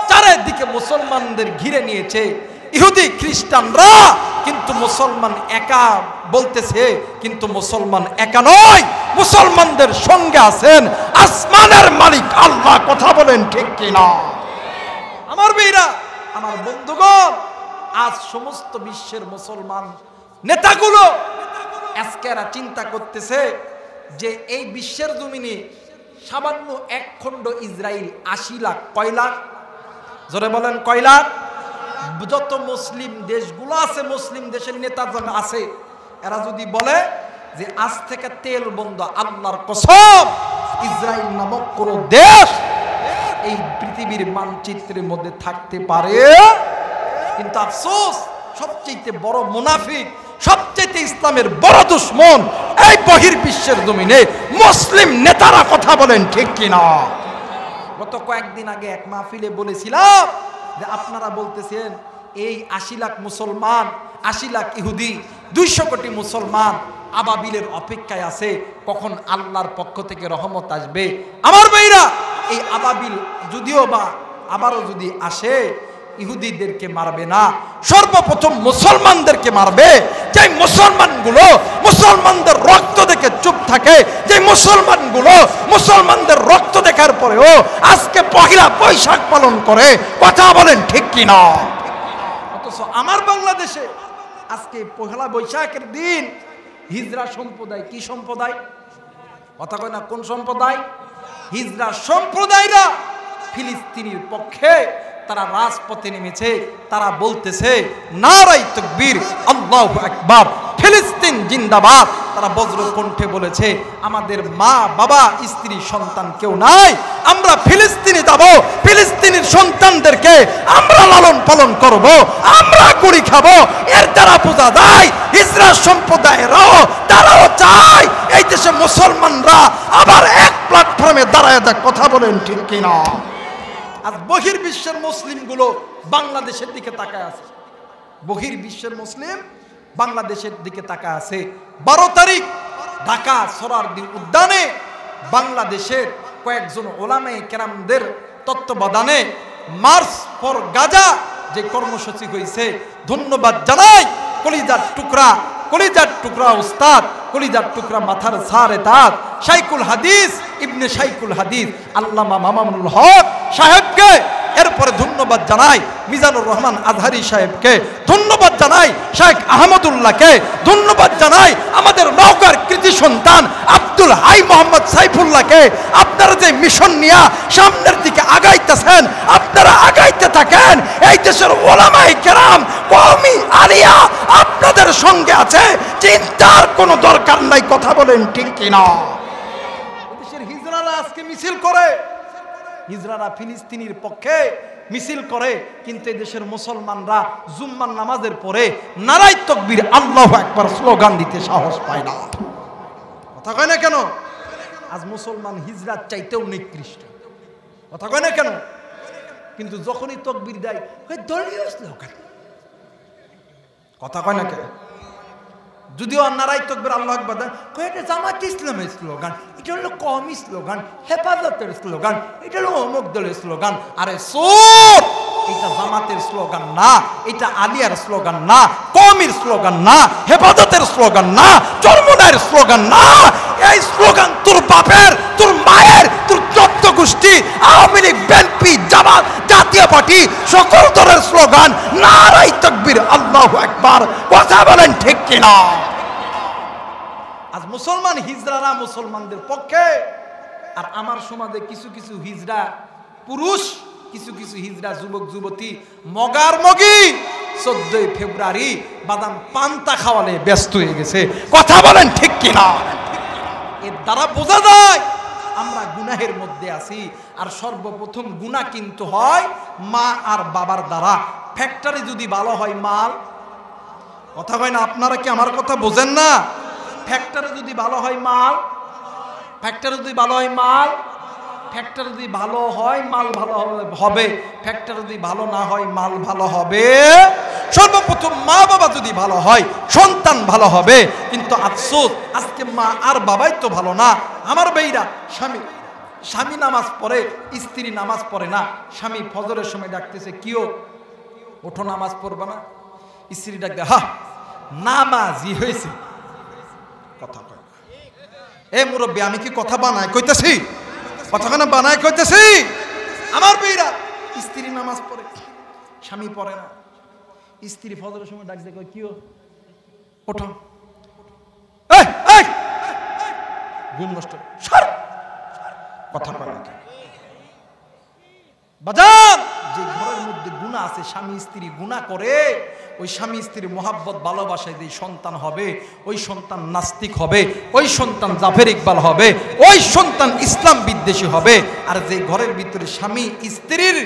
চারিদিকে মুসলমানদের ঘিরে নিয়েছে ইহুদি খ্রিস্টানরা, কিন্তু মুসলমান একা বলতেছে, কিন্তু মুসলমান একা নয়, মুসলমানদের সঙ্গে আছেন আসমানের মালিক আল্লাহ। কথা বলেন ঠিক কিনা? আমার ভাইরা, আমার বন্ধুগণ, আজ সমস্ত বিশ্বের মুসলমান নেতাগুলো আজকে এরা চিন্তা করতেছে যে এই বিশ্বের জমিনে সামান্য এক খণ্ড ইসরায়েল 80 লাখ, কয় লাখ? জোরে বলেন কয় লাখ? যত মুসলিম দেশগুলো আছে, মুসলিম দেশের নেতা যারা আছে, এরা যদি বলে যে আজ থেকে তেল বন্ধ, আল্লাহর কসম ইসরায়েল নামক কোন দেশ এই পৃথিবীর মানচিত্রের মধ্যে থাকতে পারে। কিন্তু আফসোস, সবচেয়ে বড় মুনাফিক, সবচেয়ে ইসলামের বড় দুশ্মন এই বহির্বিশ্বের জমিনে মুসলিম নেতারা। কথা বলেন ঠিক কিনা? গত কয়েকদিন আগে এক মাহফিলে বলেছিলাম যে আপনারা বলতেছেন এই 80 লাখ মুসলমান, 80 লাখ ইহুদি, 200 কোটি মুসলমান আবাবিলের অপেক্ষায় আছে কখন আল্লাহর পক্ষ থেকে রহমত আসবে। আমার ভাইরা, এই আবাবিল যদিও বা আবারও যদি আসে, ইহুদিদেরকে মারবে না, সর্বপ্রথম মুসলমানদেরকে মারবে। যে মুসলমানগুলো মুসলমানদের রক্ত দেখে চুপ থাকে, যে মুসলমানগুলো মুসলমানদের রক্ত দেখার পরেও আজকে পহেলা বৈশাখ পালন করে। কথা বলেন ঠিক কিনা? অথচ আমার বাংলাদেশে আজকে পহেলা বৈশাখের দিন হিজরা সম্প্রদায়, কি সম্প্রদায়? কথা কয় না, কোন সম্প্রদায়? হিজরা সম্প্রদায়রা ফিলিস্তিনের পক্ষে তারা রাজপথে নেমেছে। তারা বলতেছে নারায়ে তাকবীর, আল্লাহু আকবার, ফিলিস্তিন জিন্দাবাদ। তারা বজ্র কণ্ঠে বলেছে আমাদের মা বাবা স্ত্রী সন্তান কেউ নাই, আমরা ফিলিস্তিনে যাব, ফিলিস্তিনের সন্তানদেরকে আমরা লালন পালন করব, আমরা গুড়ি খাবো। এর দ্বারা বোঝা যায় ইসরায়েল সম্প্রদায়েরও তারাও চায় এই দেশে মুসলমানরা আবার এক প্ল্যাটফর্মে দাঁড়ায় দেয়। কথা বলেন ঠিক কিনা? আজ বহির্বিশ্বের মুসলিমগুলো বাংলাদেশের দিকে তাকায় আছে। বহির্বিশ্বের মুসলিম বাংলাদেশের দিকে তাকায় আছে। 12 তারিখ ঢাকা সোহরাওয়ার্দী উদ্যানে বাংলাদেশের কয়েকজন ওলামায়ে কেরামদের তত্ত্বাবধানে মার্চ ফর গাজা যে কর্মসূচি হয়েছে, ধন্যবাদ জানাই কলিজার টুকরা, কলিজার টুকরা উস্তাদ, কলিজার টুকরা মাথার সারে তাজ শাইখুল হাদিস ইবনে শাইখুল হাদিস আল্লামা মামুনুল হক সাহেবকে। এরপরে ধন্যবাদ জানাই মিজানুর রহমান আজহারি সাহেবকে, ধন্যবাদ জানাই শেখ আহমদুল্লাহকে, ধন্যবাদ জানাই আমাদের নওগাঁর কৃতি সন্তান আব্দুল হাই মোহাম্মদ সাইফুল্লাহকে। আপনারা যে মিশন নিয়ে সামনের দিকে আগাইতেছেন, আপনারা আগাইতে থাকেন। এই দেশের ওলামায়ে কেরাম, কওমি আলিয়া আপনাদের সঙ্গে আছে, চিন্তার কোনো দরকার নাই। কথা বলেন ঠিক কিনা? দেশের হিজড়ারা আজকে মিছিল করে, হিজড়ারা ফিলিস্তিনের পক্ষে মিছিল করে, কিন্তু এই দেশের মুসলমানরা জুম্মার নামাজের পরে নারায়ে তাকবীর, আল্লাহু আকবার স্লোগান দিতে সাহস পায় না। কথা কয় না কেন? আজ মুসলমান হিজড়ার চাইতেও নিকৃষ্ট। কথা কয় না কেন? কিন্তু যখনই তাকবীর দেয় দলীয় স্লোগান। কথা কয় না কেন? যদিও নারায়ে তাকবীর আল্লাহু আকবার দেয়, এটা জামাত ইসলামের স্লোগান, এটা হলো কওমি স্লোগান, হেফাজতের স্লোগান, এটা হলো অমুক দলের স্লোগান। আরে সুর, এটা জামাতের স্লোগান না, এটা আলিয়ার স্লোগান না, কওমির স্লোগান না, হেফাজতের স্লোগান না, চরমনায়ের স্লোগান না। এই স্লোগান তোর বাপের, তোর মায়ের, তোর চোদ্দ গোষ্ঠী আওয়ামী লীগ, বিএনপি, জামাত, জাতীয় পার্টি সকল দলের স্লোগান নারায়ে তাকবীর, আল্লাহু আকবার। কথা বলেন ঠিক কিনা? আজ মুসলমান হিজড়ারা মুসলমানদের পক্ষে, আর আমার সমাজে কিছু কিছু হিজড়া পুরুষ, কিছু কিছু হিজড়া যুবক যুবতী মগার মগি 14 ফেব্রুয়ারি বাদাম পান্তা খাওয়ালে ব্যস্ত হয়ে গেছে। কথা বলেন ঠিক কিনা? এর দ্বারা বোঝা যায় আমরা গুনাহের মধ্যে আছি। আর সর্বপ্রথম গুনাহ কিন্তু হয় মা আর বাবার দ্বারা। ফ্যাক্টরি যদি ভালো হয় মাল, কথা কয় না, আপনারা কি আমার কথা বোঝেন না? ফ্যাক্টরি যদি ভালো হয় মাল, ফ্যাক্টরি যদি ভালো হয় মাল, ফ্যাক্টরি যদি ভালো হয় মাল ভালো হবে, ফ্যাক্টরি যদি ভালো না হয় মাল ভালো হবে। সর্বপ্রথম মা বাবা যদি ভালো হয় সন্তান ভালো হবে। কিন্তু আফসোস আজকে মা আর বাবাই তো ভালো না। আমার ভাইরা, স্বামী নামাজ পড়ে, স্ত্রী নামাজ পড়ে না। স্বামী ফজরের সময় ডাকতেছে, কিও ওঠো নামাজ পড়বা না? স্ত্রী ডাকতে, হা নামাজি হয়েছে। কথা কয় এ মুরব্বী, আমি কি কথা বানায় কইতেছি? কথাখানা বানায় কইতেছি? আমার বেইরা স্ত্রী নামাজ পড়ে, স্বামী পড়ে না। স্ত্রী ফজরের সময় ডাক দিয়ে কয় কি ওঠো, ঘুম নষ্ট, কথা কয় না। বাজার যে ঘরের মধ্যে গুনাহ আছে, স্বামী স্ত্রী গুনাহ করে, ওই স্বামী স্ত্রীর মোহাব্বত ভালোবাসায় যে সন্তান হবে, ওই সন্তান নাস্তিক হবে, ওই সন্তান জাফর ইকবাল হবে, ওই সন্তান ইসলাম বিদ্বেষী হবে। আর যে ঘরের ভিতরে স্বামী স্ত্রীর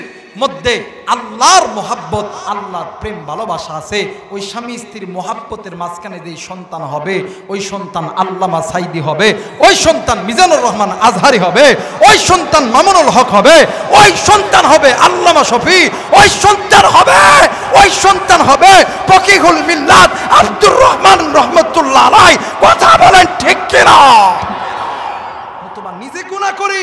মধ্যে আল্লাহর মোহাব্বত, আল্লাহর প্রেম ভালোবাসা আছে, ওই স্বামী স্ত্রীর মোহাব্বতের মাঝখানে যে সন্তান হবে, ওই সন্তান আল্লামা সাইদি হবে, ওই সন্তান মিজানুর রহমান আজহারি হবে, ওই সন্তান মামুনুল হক হবে, ওই সন্তান হবে আল্লামা শফি, ওই সন্তান হবে, ওই সন্তান হবে ফকিহুল মিল্লাত আব্দুর রহমান রহমতুল্লাহ আলাইহি। কথা বলেন ঠিক কিনা? তোমার নিজে গুনাহ করি,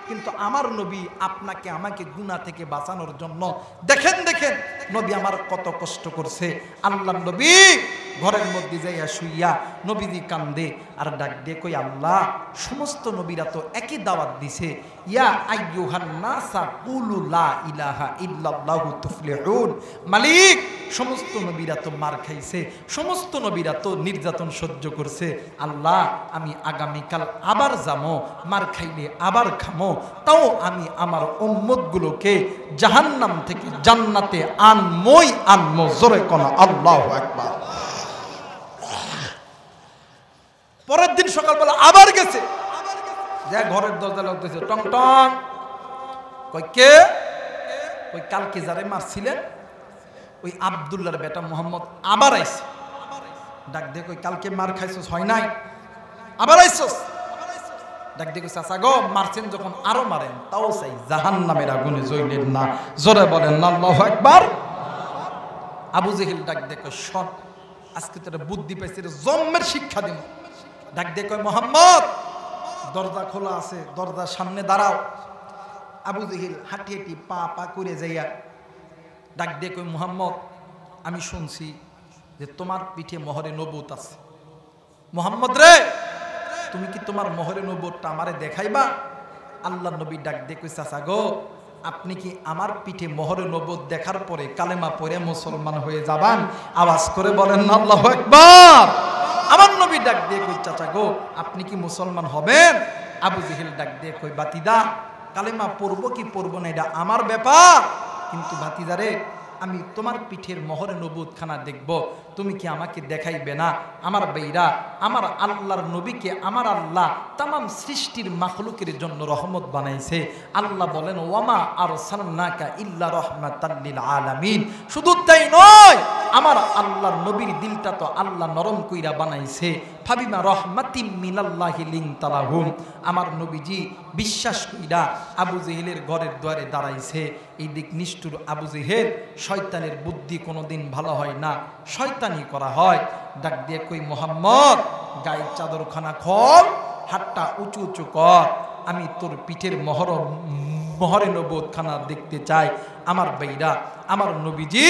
কিন্তু আমার নবী আপনাকে আমাকে গুনাহ থেকে বাঁচানোর জন্য দেখেন দেখেন নবী আমার কত কষ্ট করছে। আল্লাহর নবী ঘরের মধ্যে যাইয়া শুইয়া নবীজি কান্দে আর ডাক দিয়ে কই আল্লাহ, সমস্ত নবীরা তো একই দাওয়াত দিছে, ইয়া আইয়ুহান নাসা কুলু লা ইলাহা ইল্লাল্লাহু তুফলিহুন। মালিক, সমস্ত নবীরা তো মার খাইছে, সমস্ত নবীরা তো নির্যাতন সহ্য করছে। আল্লাহ, আমি আগামীকাল আবার যাবো, মার খাইলে আবার খামো, তাও আমি আমার উম্মতগুলোকে জাহান্নাম থেকে জান্নাতে আনমই আনমো। জোরে কোনা আল্লাহু আকবার। পরের দিন সকালবেলা আবার গেছে, যা ঘরের দরজা লাগতেছে টং টং। কই কে? ওই কালকে যারে মারছিলেন ওই আব্দুল্লাহর বেটা মোহাম্মদ আবার আইছে। ডাক দিয়ে কই কালকে মার খাইছস হয় নাই, আবার আইছস? ডাক দিয়ে চাচা গো, মারছেন যখন আরো মারেন, তাও চাই জাহান্নামের আগুনে জ্বলেন না। জোরে বলেন আল্লাহু আকবার। আবু জেহেল ডাক দিয়ে কই শোন, আজকে তোরা বুদ্ধি পাইছিস, জম্মের শিক্ষা দিন। ডাক দিয়ে কয় মোহাম্মদ, দরজা খোলা আছে, দরজার সামনে দাঁড়াও। আবু জেহেল হাঁটি হাঁটি পা পা করে যাইয়া ডাক দিয়ে কই মোহাম্মদ, আমি শুনছি যে তোমার পিঠে মোহরে নবুত আছে। মোহাম্মদ রে, তুমি কি তোমার মোহরে নবুতটা আমারে দেখাইবা? আল্লাহ নবী ডাক দিয়ে কই চাচা গো, আপনি কি আমার পিঠে মোহরে নবুত দেখার পরে কালেমা পড়ে মুসলমান হয়ে যাবেন? আওয়াজ করে বলেন আল্লাহু আকবার। আমার নবী ডাক দিয়ে কই চাচা গো, আপনি কি মুসলমান হবেন? আবু জেহেল ডাক দিয়ে কই বাতিদা, কালেমা পড়বো কি পড়বো না এটা আমার ব্যাপার, কিন্তু ভাতিজারে আমি তোমার পিঠের মোহরে নবুত খানা দেখব, তুমি কি আমাকে দেখাইবে না? আমার বেইরা, আমার আল্লাহর নবীকে আমার আল্লাহ তামাম সৃষ্টির মাখলুকের জন্য রহমত বানাইছে। আল্লাহ বলেন ওয়ামা আরসালনাকা ইল্লা রাহমাতাল লিল আলামিন। শুধু তাই নয়, আমার আল্লাহর নবীর দিলটা তো আল্লাহ নরম কইরা বানাইছে। ফাবিমা রহমাতিম মিনাল্লাহি লিনতা লাহুম। আমার নবীজি বিশ্বাস কইরা আবু জেহেলের ঘরের দুয়ারে দাঁড়াইছে। এই দিক নিষ্ঠুর আবু জেহেল, শয়তানের বুদ্ধি কোনোদিন ভালো হয় না, শয়তানি করা হয়। ডাক দিয়ে কই মোহাম্মদ, গায়ের চাদরখানা খোল, হাতটা উঁচু উঁচু কর, আমি তোর পিঠের মোহরে নবুত খানা দেখতে চাই। আমার বেইরা, আমার নবীজি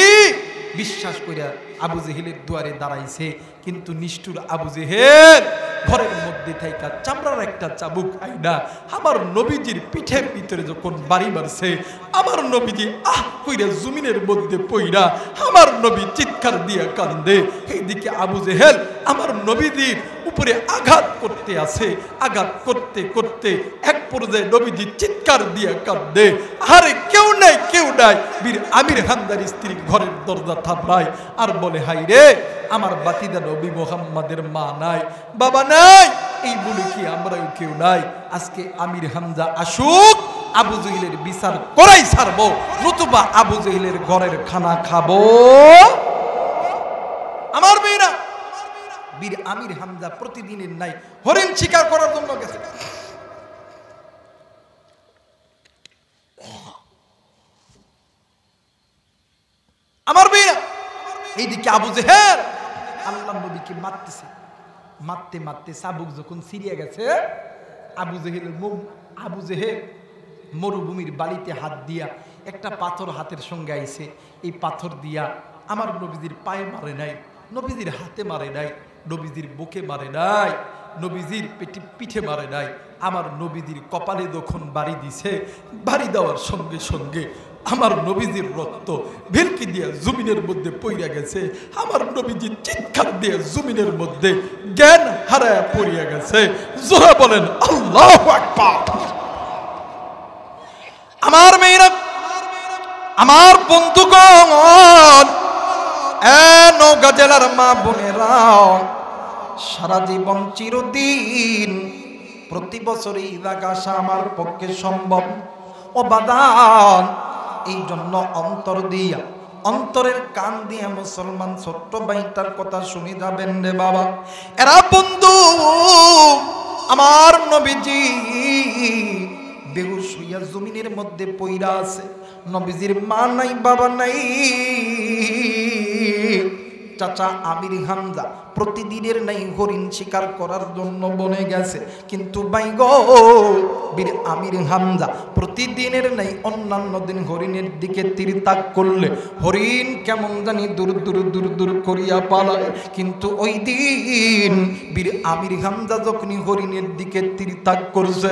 বিশ্বাস কইরা আবু জেহেলের দুয়ারে দাঁড়াইছে, কিন্তু নিষ্ঠুর আবু জেহেল ঘরের মধ্যে থাইকা চামড়ার একটা চাবুক আইনা আমার নবীজির পিঠের ভিতরে যখন বাড়ি মারছে, আমার নবীজি আহ কইরা জমিনের মধ্যে পইরা আমার নবী চিৎকার দিয়া কান্দে। এইদিকে আবু জেহেল আমার নবীজির উপরে আঘাত করতে আছে, আঘাত করতে করতে এক পর্যায়ে নবীজি চিৎকার দিয়া কান্দে। আরে কেউ নাই, কেউ নাই। বীর আমির হামদার স্ত্রী ঘরের দরজা থামায় আর বলে হাই রে, আমার বাতিদা নবী মুহাম্মাদের মা নাই, বাবা নাই, এই বলে কি আমরাও কেউ নাই? আজকে আমির হামজা আসুক, আবু জেহেলের বিচার করাই ছাড়বো, নতুবা আবু জেহেলের ঘরের খানা খাবো। আমার মেয়েরা, বীর আমির হামজা প্রতিদিনের নাই হরিণ শিকার করার জন্য গেছে। আমার মেয়েরা, এইদিকে আবু জেহেল আল্লাহ নবীকে মারতেছে, মারতে মারতে চাবুক যখন ছিঁড়িয়ে গেছে, আবু জেহেল মরুভূমির বালিতে হাত দিয়া একটা পাথর হাতের সঙ্গে আইছে, এই পাথর দিয়া আমার নবীজির পায়ে মারে নাই, নবীজির হাতে মারে নাই, নবীজির বুকে মারে নাই, নবীজির পিঠে মারে নাই। আমার নবীজির কপালে যখন বাড়ি দিছে, বাড়ি দেওয়ার সঙ্গে সঙ্গে আমার নবীজির রক্ত ভেলকি দিয়ে জমিনের মধ্যে পইরা গেছে। আমার নবীজি চিৎকার দিয়ে জমিনের মধ্যে জ্ঞান হারায় পড়িয়া গেছে। জোরে বলেন আল্লাহু আকবার। আমার মেয়েরা, আমার বন্ধুগণ, নওগাঁ জেলার মা বোনেরা, সারা জীবন চিরদিন প্রতি বছর ঈদ আসা আমার পক্ষে সম্ভব ও বাদান। এই জন্য অন্তর দিয়া, অন্তরের কান দিয়া মুসলমান ছোট্ট ভাইটার কথা শুনে যাবেন রে বাবা। এরা বন্ধু, আমার নবীজি বেহুশ হইয়া জমিনের মধ্যে পইরা আছে। নবীজির মা নাই, বাবা নাই, চাচা আমির হামজা প্রতিদিনের নাই হরিণ শিকার করার জন্য বনে গেছে। কিন্তু ভাই গো, বীর আমির হামজা প্রতিদিনের নাই অন্যান্য দিন হরিণের দিকে তীর তাক করলে হরিণ কেমন জানি দূর দূর দূর দূর করিয়া পালায়। কিন্তু ওই দিন বীর আমির হামজা যখনই হরিণের দিকে তীর তাক করছে,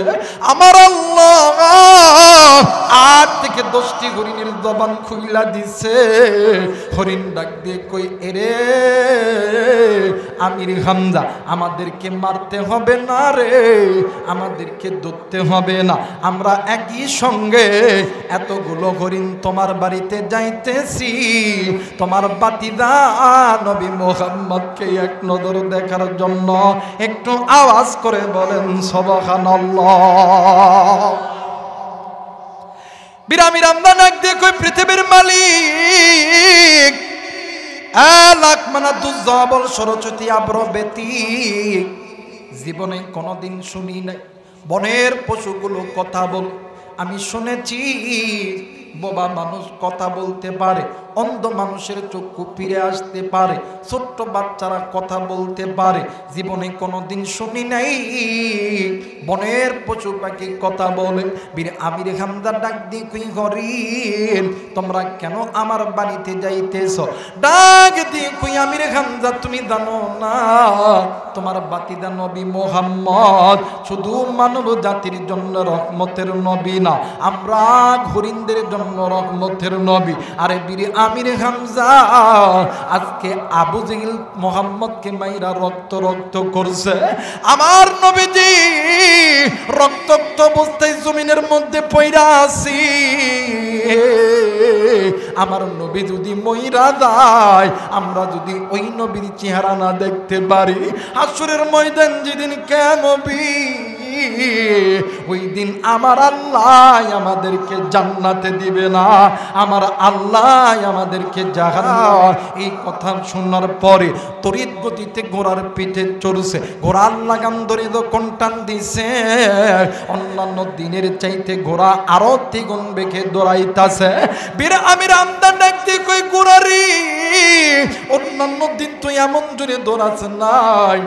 আমার আল্লাহ 8 থেকে 10টি হরিণের জবান খুইলা দিছে। হরিণ ডাক দিয়ে কই, এরে আমির হামজা, আমাদেরকে মারতে হবে না রে, আমাদেরকে ধরতে হবে না। আমরা একই সঙ্গে এতগুলো হরিণ তোমার বাড়িতে যাইতেছি, তোমার বাতিদা নবী মুহাম্মদকে এক নজর দেখার জন্য। একটু আওয়াজ করে বলেন সুবহানাল্লাহ। বিরামির আমদান এক দেখো পৃথিবীর মালিক লাখ মানা দুজবল সরস্বতী আব্র ব্যতীত জীবনে কোনোদিন শুনি নাই বনের পশুগুলো কথা বল। আমি শুনেছি বোবা মানুষ কথা বলতে পারে, অন্ধ মানুষের চক্ষু ফিরে আসতে পারে, ছোট্ট বাচ্চারা কথা বলতে পারে। জীবনে কোনোদিন শুনি নাই বনের পশু পাখি কথা বলে। বীর আমির হামজা ডাক দিয়ে কই, হরিণ তোমরা কেন আমার বাড়িতে যাইতেছ? ডাক দিয়ে কই, আমির হামজা তুমি জানো না তোমার বাতিদা নবী মুহাম্মদ শুধু মানব জাতির জন্য রহমতের নবী না, আমরা হরিণদের জন্য রহমতের নবী। আরে বীর আমির হামজা আজকে আবু জেহেল মুহাম্মদকে মাইরা রক্ত রক্ত করছে। আমার নবীজি রক্তাক্ত অবস্থায় জমিনের মধ্যে পইরা আছি। আমার নবী যদি মইরা যায়, আমরা যদি ওই নবীর চেহারা না দেখতে পারি, হাসরের ময়দান যেদিন কিয়ামতি, ওই দিন আমার আল্লাহ আমাদেরকে জান্নাতে দিবে না, আমার আল্লাহ আমাদেরকে জাহান্নাম। এই কথা শোনার পরে তড়িৎ গতিতে ঘোড়ার পিঠে চড়ছে, ঘোড়ার লাগাম ধরে যখন টান দিছে, অন্যান্য দিনের চাইতে ঘোড়া আরো দ্বিগুণ বেগে দৌড়াইতাছে। বীর আমির আমদান দেখতে কই, ঘোড়ারি অন্যান্য দিন তো এমন জোরে দৌড়াছ নাই,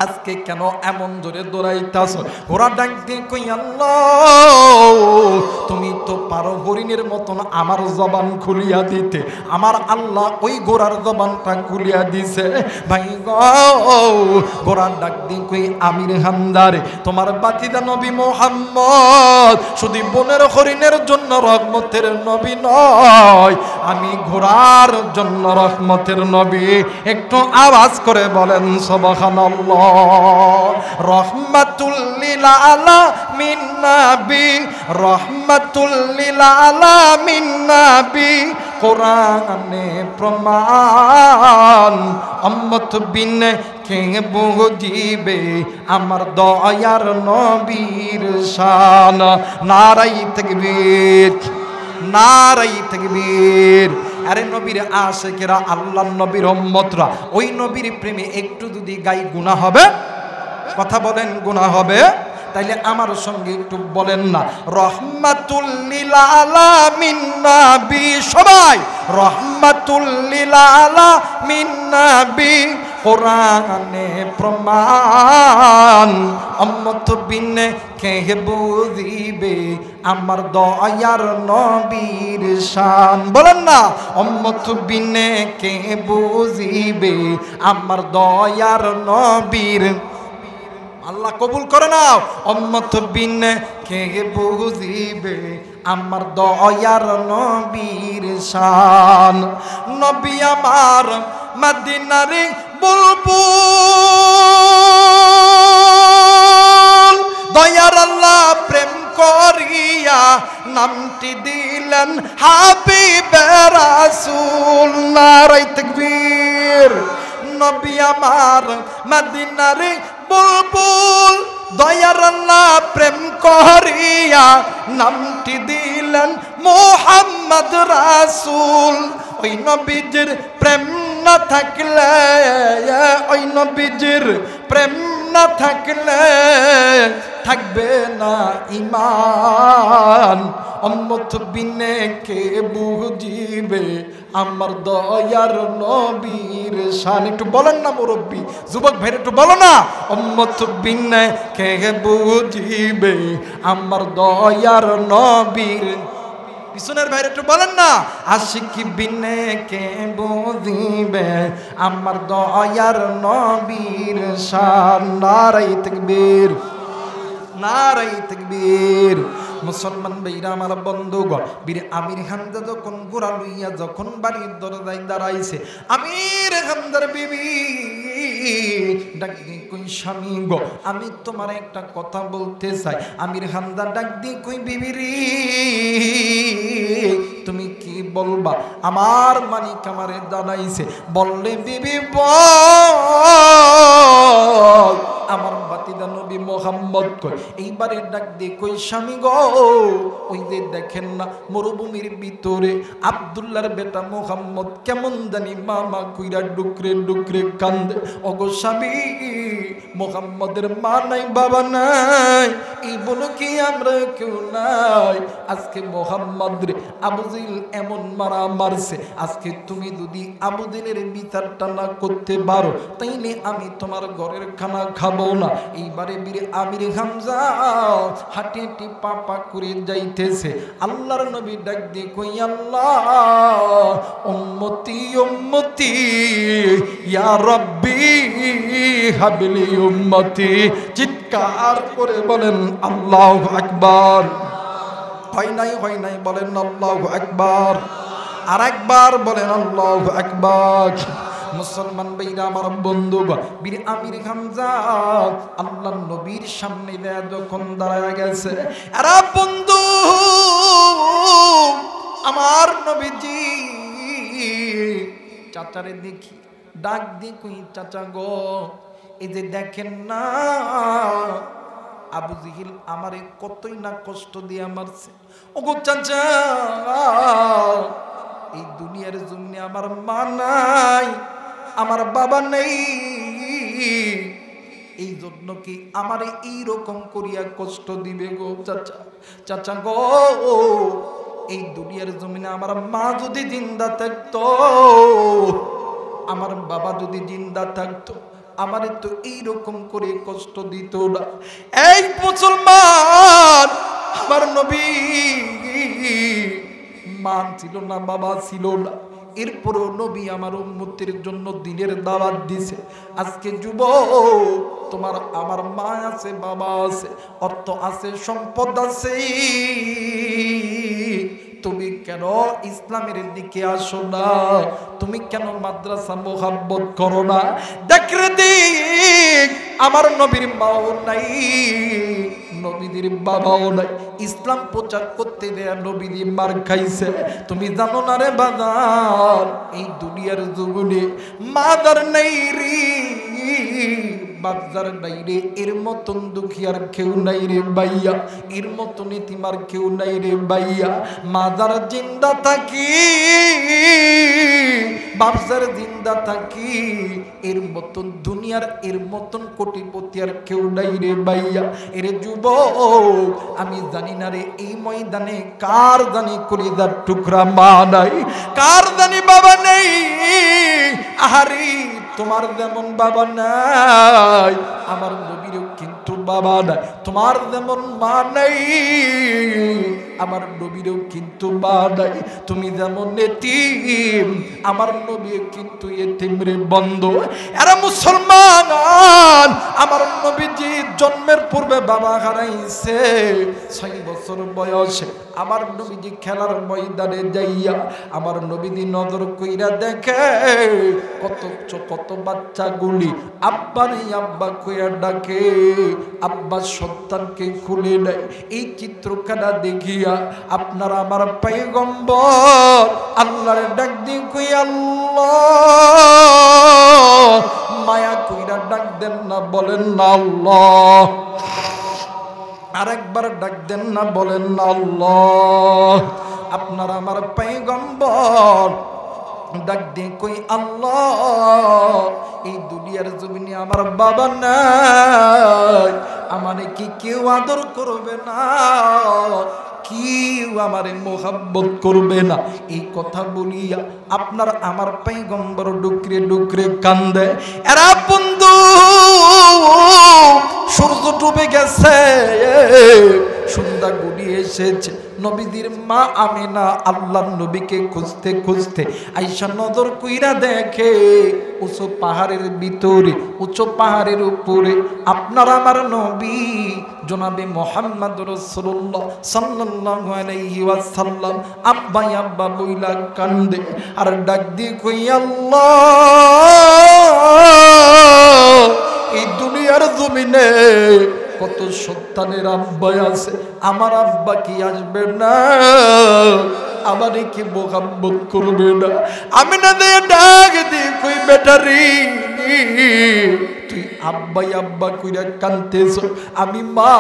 আজকে কেন এমন জোরে দৌড়াইতাছ? ঘোড়া ডাক দিয়ে কই, আল্লাহ তুমি তো পারো হরিণের মতন আমার জবান খুলিয়া দিতে। আমার আল্লাহ ওই ঘোড়ার জবানটা খুলিয়া দিছে। ভাই গো, ঘোড়ার ডাক দিয়ে কই, আমির হামদারে তোমার বাতিদা নবী মুহাম্মদ শুধু বনের হরিণের জন্য রহমতের নবী নয়, আমি ঘোড়ার জন্য রহমতের নবী। একটু আওয়াজ করে বলেন সুবহানাল্লাহ। রহমাতুল লিল আলামিন নবী, রহমাতুল লিল আলামিন নবী, কোরআনে প্রমাণ, উম্মত বিনে কে বুঝিবে আমার দয়ার নবীর শান। নারাই তাকবীর, নারাই তাকবীর। আরে নবীর আশিকেরা, আল্লাহর নবীর উম্মতরা, ওই নবীর প্রেমে একটু যদি গাই গুনাহ হবে? কথা বলেন, গুনাহ হবে? তাইলে আমার সঙ্গে একটু বলেন না, রহমাতুল লিল আলামিন নবী। সবাই রহমাতুল লিল আলামিন নবী, কোরআনে প্রমাণ, শান উম্মত বিনে কে বুঝিবে আমার দয়ার নবীর শান বলেন না উম্মত বিনে কে বুঝিবে আমার দয়ার নবীর আল্লাহ কবুল করে নাও উম্মত বিনে কে বুঝিবে আমার দয়ার নবীর শান নবী আমার মদিনার বুলবুল দয়ার আল্লাহ প্রেম করিয়া নামটি দিলেন হাবিবে রাসূল নারে তাকবীর নবী আমার মদিনার বুলবুল দয়ার আল্লাহ প্রেম করিয়া নামটি দিলেন মুহাম্মদ রাসূল ওই নবীজির প্রেম না থাকলে ওই নবীজির প্রেম না থাকলে থাকবে না ঈমান উম্মত বিনে কে বুঝিবে আমার দয়ার নবীর শান একটু বলেন না মুরব্বি যুবক ভাই একটু বলো না উম্মত বিনে কে বুঝিবে আমার দয়ার নবীর পিছনের বাইরে একটু বলেন না আশিক বিনে কে বুঝিবে আমার দয়ার নবীর শান নারে তাকবীর নারে তাকবীর মুসলমান ভাইরা আমার বন্ধুগণ বীর আমির হামজা যখন ঘোড়া লইয়া যখন বাড়ির দরজায় দাঁড়াইছে আমির হামজার বিবি ডাক দিয়ে কই স্বামী গো আমি তোমার একটা কথা বলতে চাই আমির হামজা ডাক দিয়ে কই বিবি রে তুমি কি বলবা আমার মালিক আমারে দাঁড়াইছে বললে বিবি বল আমার বাতিদা নবী মুহাম্মদ কই এইবারে ডাক দিয়ে কই স্বামী গো ওই যে দেখেন না মরুভূমির ভিতরে আব্দুল্লাহর বেটা মুহাম্মদ কেমন জানি মামা কইরা ডুকরে ডুকরে কান্দে ওগো স্বামী মুহাম্মদের মা নাই বাবা নাই এই বলো কি আমরা কেউ নাই আজকে মুহাম্মদ রে আবু জিল এমন মারা মারছে আজকে তুমি যদি আবু জিলের বিচারটা না করতে পারো তাইলে আমি তোমার ঘরের খানা খাবো না এইবারে বীর আমির হামজা হাঁটি হাঁটি পাপা করে যাইতেছে আল্লাহর নবী ডাক দিয়ে কই আল্লাহ উম্মতি উম্মতি ইয়া রাব্বি হাবলি উম্মতি চিৎকার করে বলেন আল্লাহু আকবার হয় নাই বলেন আল্লাহু আকবার আর একবার বলেন আল্লাহু আকবার মুসলমান ভাইরা আমার বন্ধুগণ বীর আমির হামজা আল্লাহর নবীর সামনে যখন দাঁড়ায় গেছে আরে বন্ধু আমার নবীজি চাচারে দেখি ডাক দিয়ে কই চাচা গো এই যে দেখেন না আবু জিহিল আমারে কতই না কষ্ট দিয়ে মারছে ওগো চাচা এই দুনিয়ার জন্য আমার মা নাই আমার বাবা নেই এই জন্য কি আমারে এইরকম করিয়া কষ্ট দিবে গো চাচা চাচা গো এই দুনিয়ার জমিনে আমার মা যদি জিন্দা থাকতো আমার বাবা যদি জিন্দা থাকতো আমারে তো এইরকম করে কষ্ট দিত না এই মুসলমান আমার নবী মা ছিল না বাবা ছিল না এরপরও নবী আমার উম্মতের জন্য দিনের দাওয়াত দিছে আজকে যুবক তোমার আমার মা আছে বাবা আছে অর্থ আছে সম্পদ আছে তুমি কেন ইসলামের দিকে আসো না তুমি কেন মাদ্রাসা মোহাব্বত করো না দেখরে দিক আমার নবীর মাও নাই নবীদের বাবাও নাই ইসলাম প্রচার করতে দেয়া নবীর মার খাইছে তুমি জানো না রে বাজার এই দুনিয়ার জীবনে মাদার নাই রে বাজার নাই রে এর মতন দুঃখিয়ার কেউ নাই রে বাইয়া এর মতন ইতিমার কেউ নাই রে বাইয়া মাদার জিন্দা থাকি বাজার জিন্দা থাকি এর মতন দুনিয়ার এর মতন কোটিপতি আর কেউ নাই রে বাইয়া এর যুবক আমি জানি না রে এই ময়দানে কার জানি কলিজার টুকরা মা নাই কার জানি বাবা নেই আহারি তোমার যেমন বাবা নাই, আমার নবীরও কিন্তু বাবা নাই। তোমার যেমন মা নাই, আমার নবীরও কিন্তু মা নাই। তুমি যেমন এতিম, আমার নবী কিন্তু এতিম রে বন্ধু। এরা মুসলমান, আমার নবীজি জন্মের পূর্বে বাবা হারাইছে। 6 বছর বয়সে আমার নবীজি খেলার ময়দানে যাইয়া আমার নবীজি নজর কইরা দেখে কত বাচ্চাগুলি আব্বা নেই আব্বা কইরা ডাকে, আব্বা সন্তানকে খুলে নেয়। এই চিত্রখানা দেখিয়া আপনার আমার পয়গম্বর আল্লাহর ডাক দিয়ে কই আল্লাহ, মায়া কইরা ডাক দেন না, বলেন না আল্লাহ। আরেকবার ডাক দেন না, বলেন না আল্লাহ। আপনার আমার পয়গম্বর ডাক দিয়ে কই আল্লাহ, এই দুনিয়ার জমিনে আমার বাবা নাই, আমারে কি কেউ আদর করবে না, কেউ আমারে মোহাব্বত করবে না। এই কথা বলিয়া আপনার আমার পয়গম্বর ডুকরে ডুকরে কান্দে। এরা বন্ধু, সূর্য ডুবে গেছে, সন্ধ্যা গড়িয়ে এসেছে। নবীদের মা আমিনা আল্লাহর নবীকে খুঁজতে খুঁজতে আইসা নজর কইরা দেখে উঁচু পাহাড়ের ভিতরে, উঁচু পাহাড়ের উপরে আপনার আমার নবী জনাবে মুহাম্মদ রাসূলুল্লাহ সাল্লাল্লাহু আলাইহি ওয়াসাল্লাম আব্বা আব্বা বইলা কান্দে আর ডাক দিয়ে কই আল্লাহ, এই দুনিয়ার জমিনে কত সন্তানের আব্বা আছে, আমার আব্বা কি আসবে না, আমারে কি মোহাব্বত করবে না? আমি না দিয়ে ডাক দিয়ে কই বেটারি, তুই আব্বাই আব্বা কইরা কানতেছ, আমি মা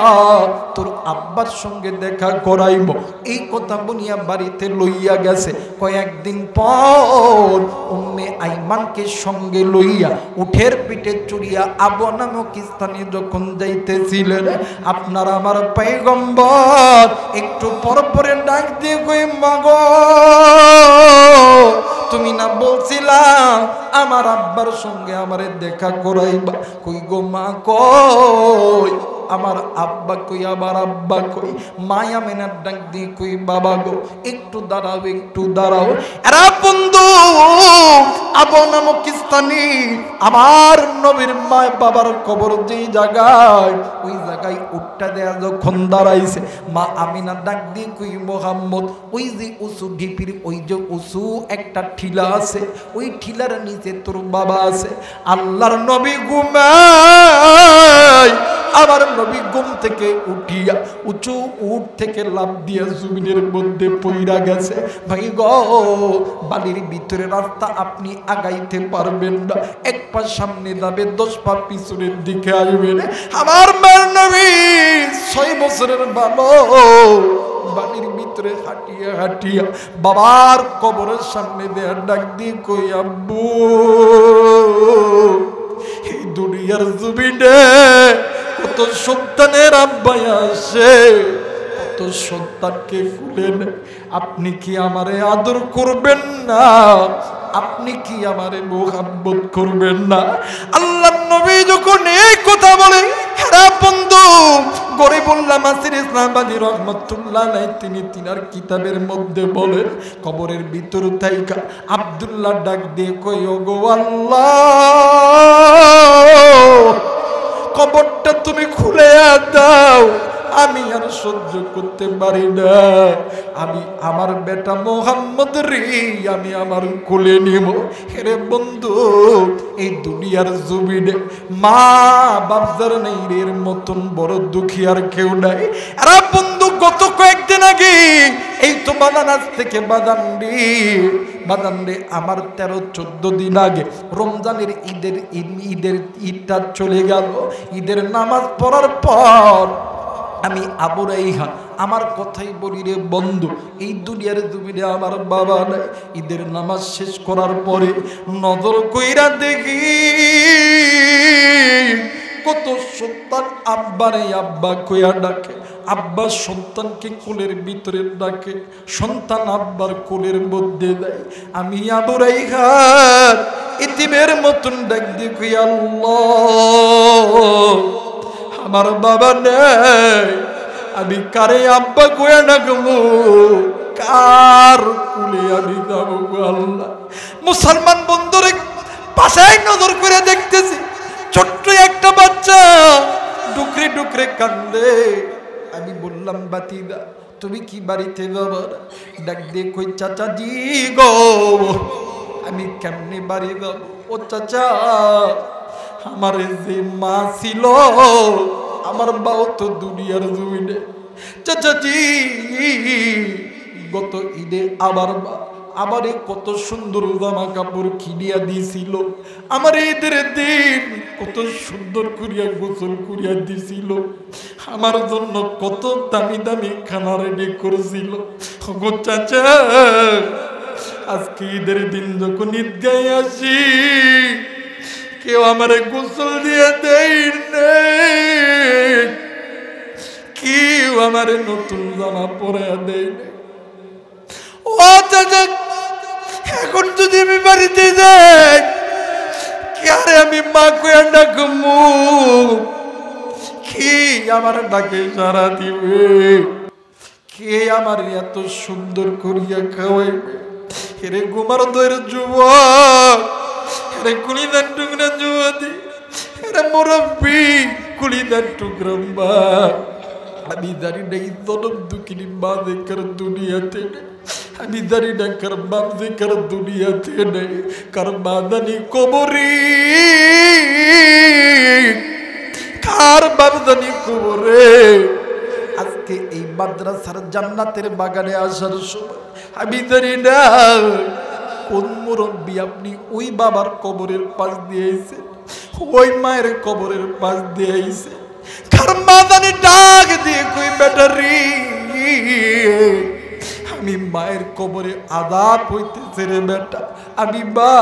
তোর আব্বার সঙ্গে দেখা করাইব। এই কথা বলিয়া বাড়িতে লইয়া গেছে। কয়েকদিন পর উম্মে আইমানকে সঙ্গে লইয়া উঠের পিঠে চড়িয়া আবু নামক স্থানে যখন যাইতেছিলেন আপনার আমার পয়গম্বর একটু পর পরে ডাক দিয়ে কই মাগো, তুমি না বলছিলাম আমার আব্বার সঙ্গে আমারে দেখা করাইবা, কই গো মা কই আমার আব্বা কই, আমার আব্বা কই? মায়া মেনার ডাক দিয়ে কই বাবা গো একটু দাঁড়াও, একটু দাঁড়াও। এরা বন্ধু আবু নামক স্থানে আমার নবীর মা বাবার কবর যেই জায়গায়, ওই জায়গায় উঠটা দেয়া যখন দাঁড়াইছে মা আমিনা ডাক দিয়ে কই মোহাম্মদ, ওই যে উঁচু ঢিপির ওই যে উঁচু একটা ঠিলা আছে, ওই ঠিলার নিচে তোর বাবা আছে। আল্লাহর নবী ঘুমায়, আমার নবী ঘুম থেকে উঠিয়া উঁচু উঠ থেকে লাফ দিয়া জমিনের মধ্যে পইরা গেছে। ভাই গো, বাড়ির ভিতরে রাস্তা আপনি আগাইতে পারবেন না, এক পা সামনে যাবে 10 পা পিছনের দিকে আসবেন। আমার মার নবী 6 বছরের বালো বাড়ির ভিতরে হাঁটিয়া হাঁটিয়া বাবার কবরের সামনে দেয়া ডাক দিয়ে কই আব্বু, এই দুনিয়ার জমিনে কত সন্তানের আব্বা আসে, কত সন্তানকে কুলে নেয়, আপনি কি আমারে আদর করবেন না? আপনি কি আমারে মোহাব্বত করবেন না? আল্লাহর নবী যখন এই কথা বলে, হেরা বন্ধু গরিবুল্লাহ মাসির ইসলামাবাদী রহমাতুল্লাহ আলাইহি তিনি তিনার কিতাবের মধ্যে বলেন, কবরের ভিতর থাইকা আব্দুল্লাহ ডাক দিয়ে কই ওগো আল্লাহ, কবরটা তুমি খুলে দাও, আমি আর সহ্য করতে পারি না, আমি আমার বেটা মোহাম্মদ রে আমি আমার কোলে নিব। হেরে বন্ধু, এই দুনিয়ার জমিনে মা বাপদার নেই এর মতন বড় দুঃখী আর কেউ নাই। আরে বন্ধু, গত কয়েকদিন আগে এই তো বাদানাজ থেকে বাদান্ডে আমার 13-14 দিন আগে রমজানের ঈদটা চলে গেল। ঈদের নামাজ পড়ার পর আমি আবু রাইহান আমার কথাই বলি রে বন্ধু, এই দুনিয়ার জমিনে আমার বাবা নাই। ঈদের নামাজ শেষ করার পরে নজর কইরা দেখি কত সন্তান আব্বারে আব্বা কইয়া ডাকে, আব্বা সন্তানকে কোলের ভিতরে ডাকে, সন্তান আব্বার কোলের মধ্যে দেয়। আমি আবু রাইহান ইতিমের মতন ডাক দিয়ে কই আল্লাহ আমার বাবা নেই, আমি কারে আব্বা কইয়া ডাকবো, কার কুলে আমি যাবো আল্লাহ। মুসলমান বন্ধুরে পাশায় নজর করে দেখতেছি ছোট্ট একটা বাচ্চা ডুকরে ডুকরে কান্দে। আমি বললাম বাতিদা তুমি কি বাড়িতে যাবো? ডাক দিয়ে কই চাচা জি গো আমি কেমনে বাড়ি যাব? ও চাচা আমার যে মা ছিল আমার বাও তো দুনিয়ার জমিনে। চাচা জি গত ঈদে আমারে কত সুন্দর জামা কাপড় কিনিয়া দিয়েছিল, আমার ঈদের দিন কত সুন্দর করিয়া গোসল করিয়া দিছিল, আমার জন্য কত দামি দামি খানা রেডি করেছিল। গো চাচা আজকে ঈদের দিন যখন ঈদগাহে আসি কেউ আমারে গোসল দিয়ে দেয় নেই, কেউ আমারে নতুন জামা পরাইয়া দেয় নেই। ও চাচা এখন যদি আমি বাড়িতে যাই কে আরে আমি মা কইয়া ডাকমু, কি আমার ডাকে সারা দিবে, কে আমার এত সুন্দর করিয়া খাওয়াইবে? হেরে গুমার দয়ের যুবক, হেরে কুলিদার টুকরা যুবতী, হেরে মুরব্বী কুলিদার টুকরা মা, আমি জানি না এই জনম দুঃখিনী মা দেখার দুনিয়াতে নেই, আমি জানি না কার বাপ দেখার দুনিয়াতে নেই, কার মা জানি কবরে, কার বাপ জানি কবরে। আজকে এই মাদ্রাসার জান্নাতের বাগানে আসার সময় আমি জানি না কোন মুরব্বী আপনি ওই বাবার কবরের পাশ দিয়ে আইছে, ওই মায়ের কবরের পাশ দিয়ে আইছে, কার মা জানি ডাক দিয়ে কই ব্যাটারি আমি মায়ের কবরে আযাব হইতেছে রে বেটা, আমি মা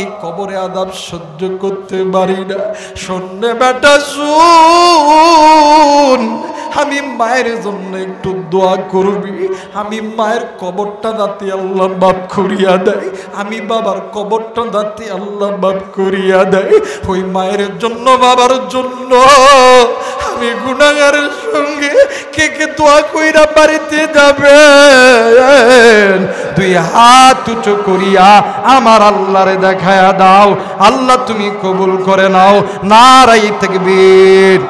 এই কবরে আযাব সহ্য করতে পারি না। শোনে বেটা শুন, আমি মায়ের জন্য একটু দোয়া করবি, আমি মায়ের কবরটা যাতে আল্লাহ মাফ করিয়া দেয়, আমি বাবার কবরটা যাতে আল্লাহ মাফ করিয়া দেয়। ওই মায়ের জন্য বাবার জন্য আমি গুনাহগারের সঙ্গে কে কে দোয়া কইরা বাড়িতে যাবে? দুই হাত উঁচু করিয়া আমার আল্লাহরে দেখায়া দাও, আল্লাহ তুমি কবুল করে নাও। নারায়ে তাকবীর।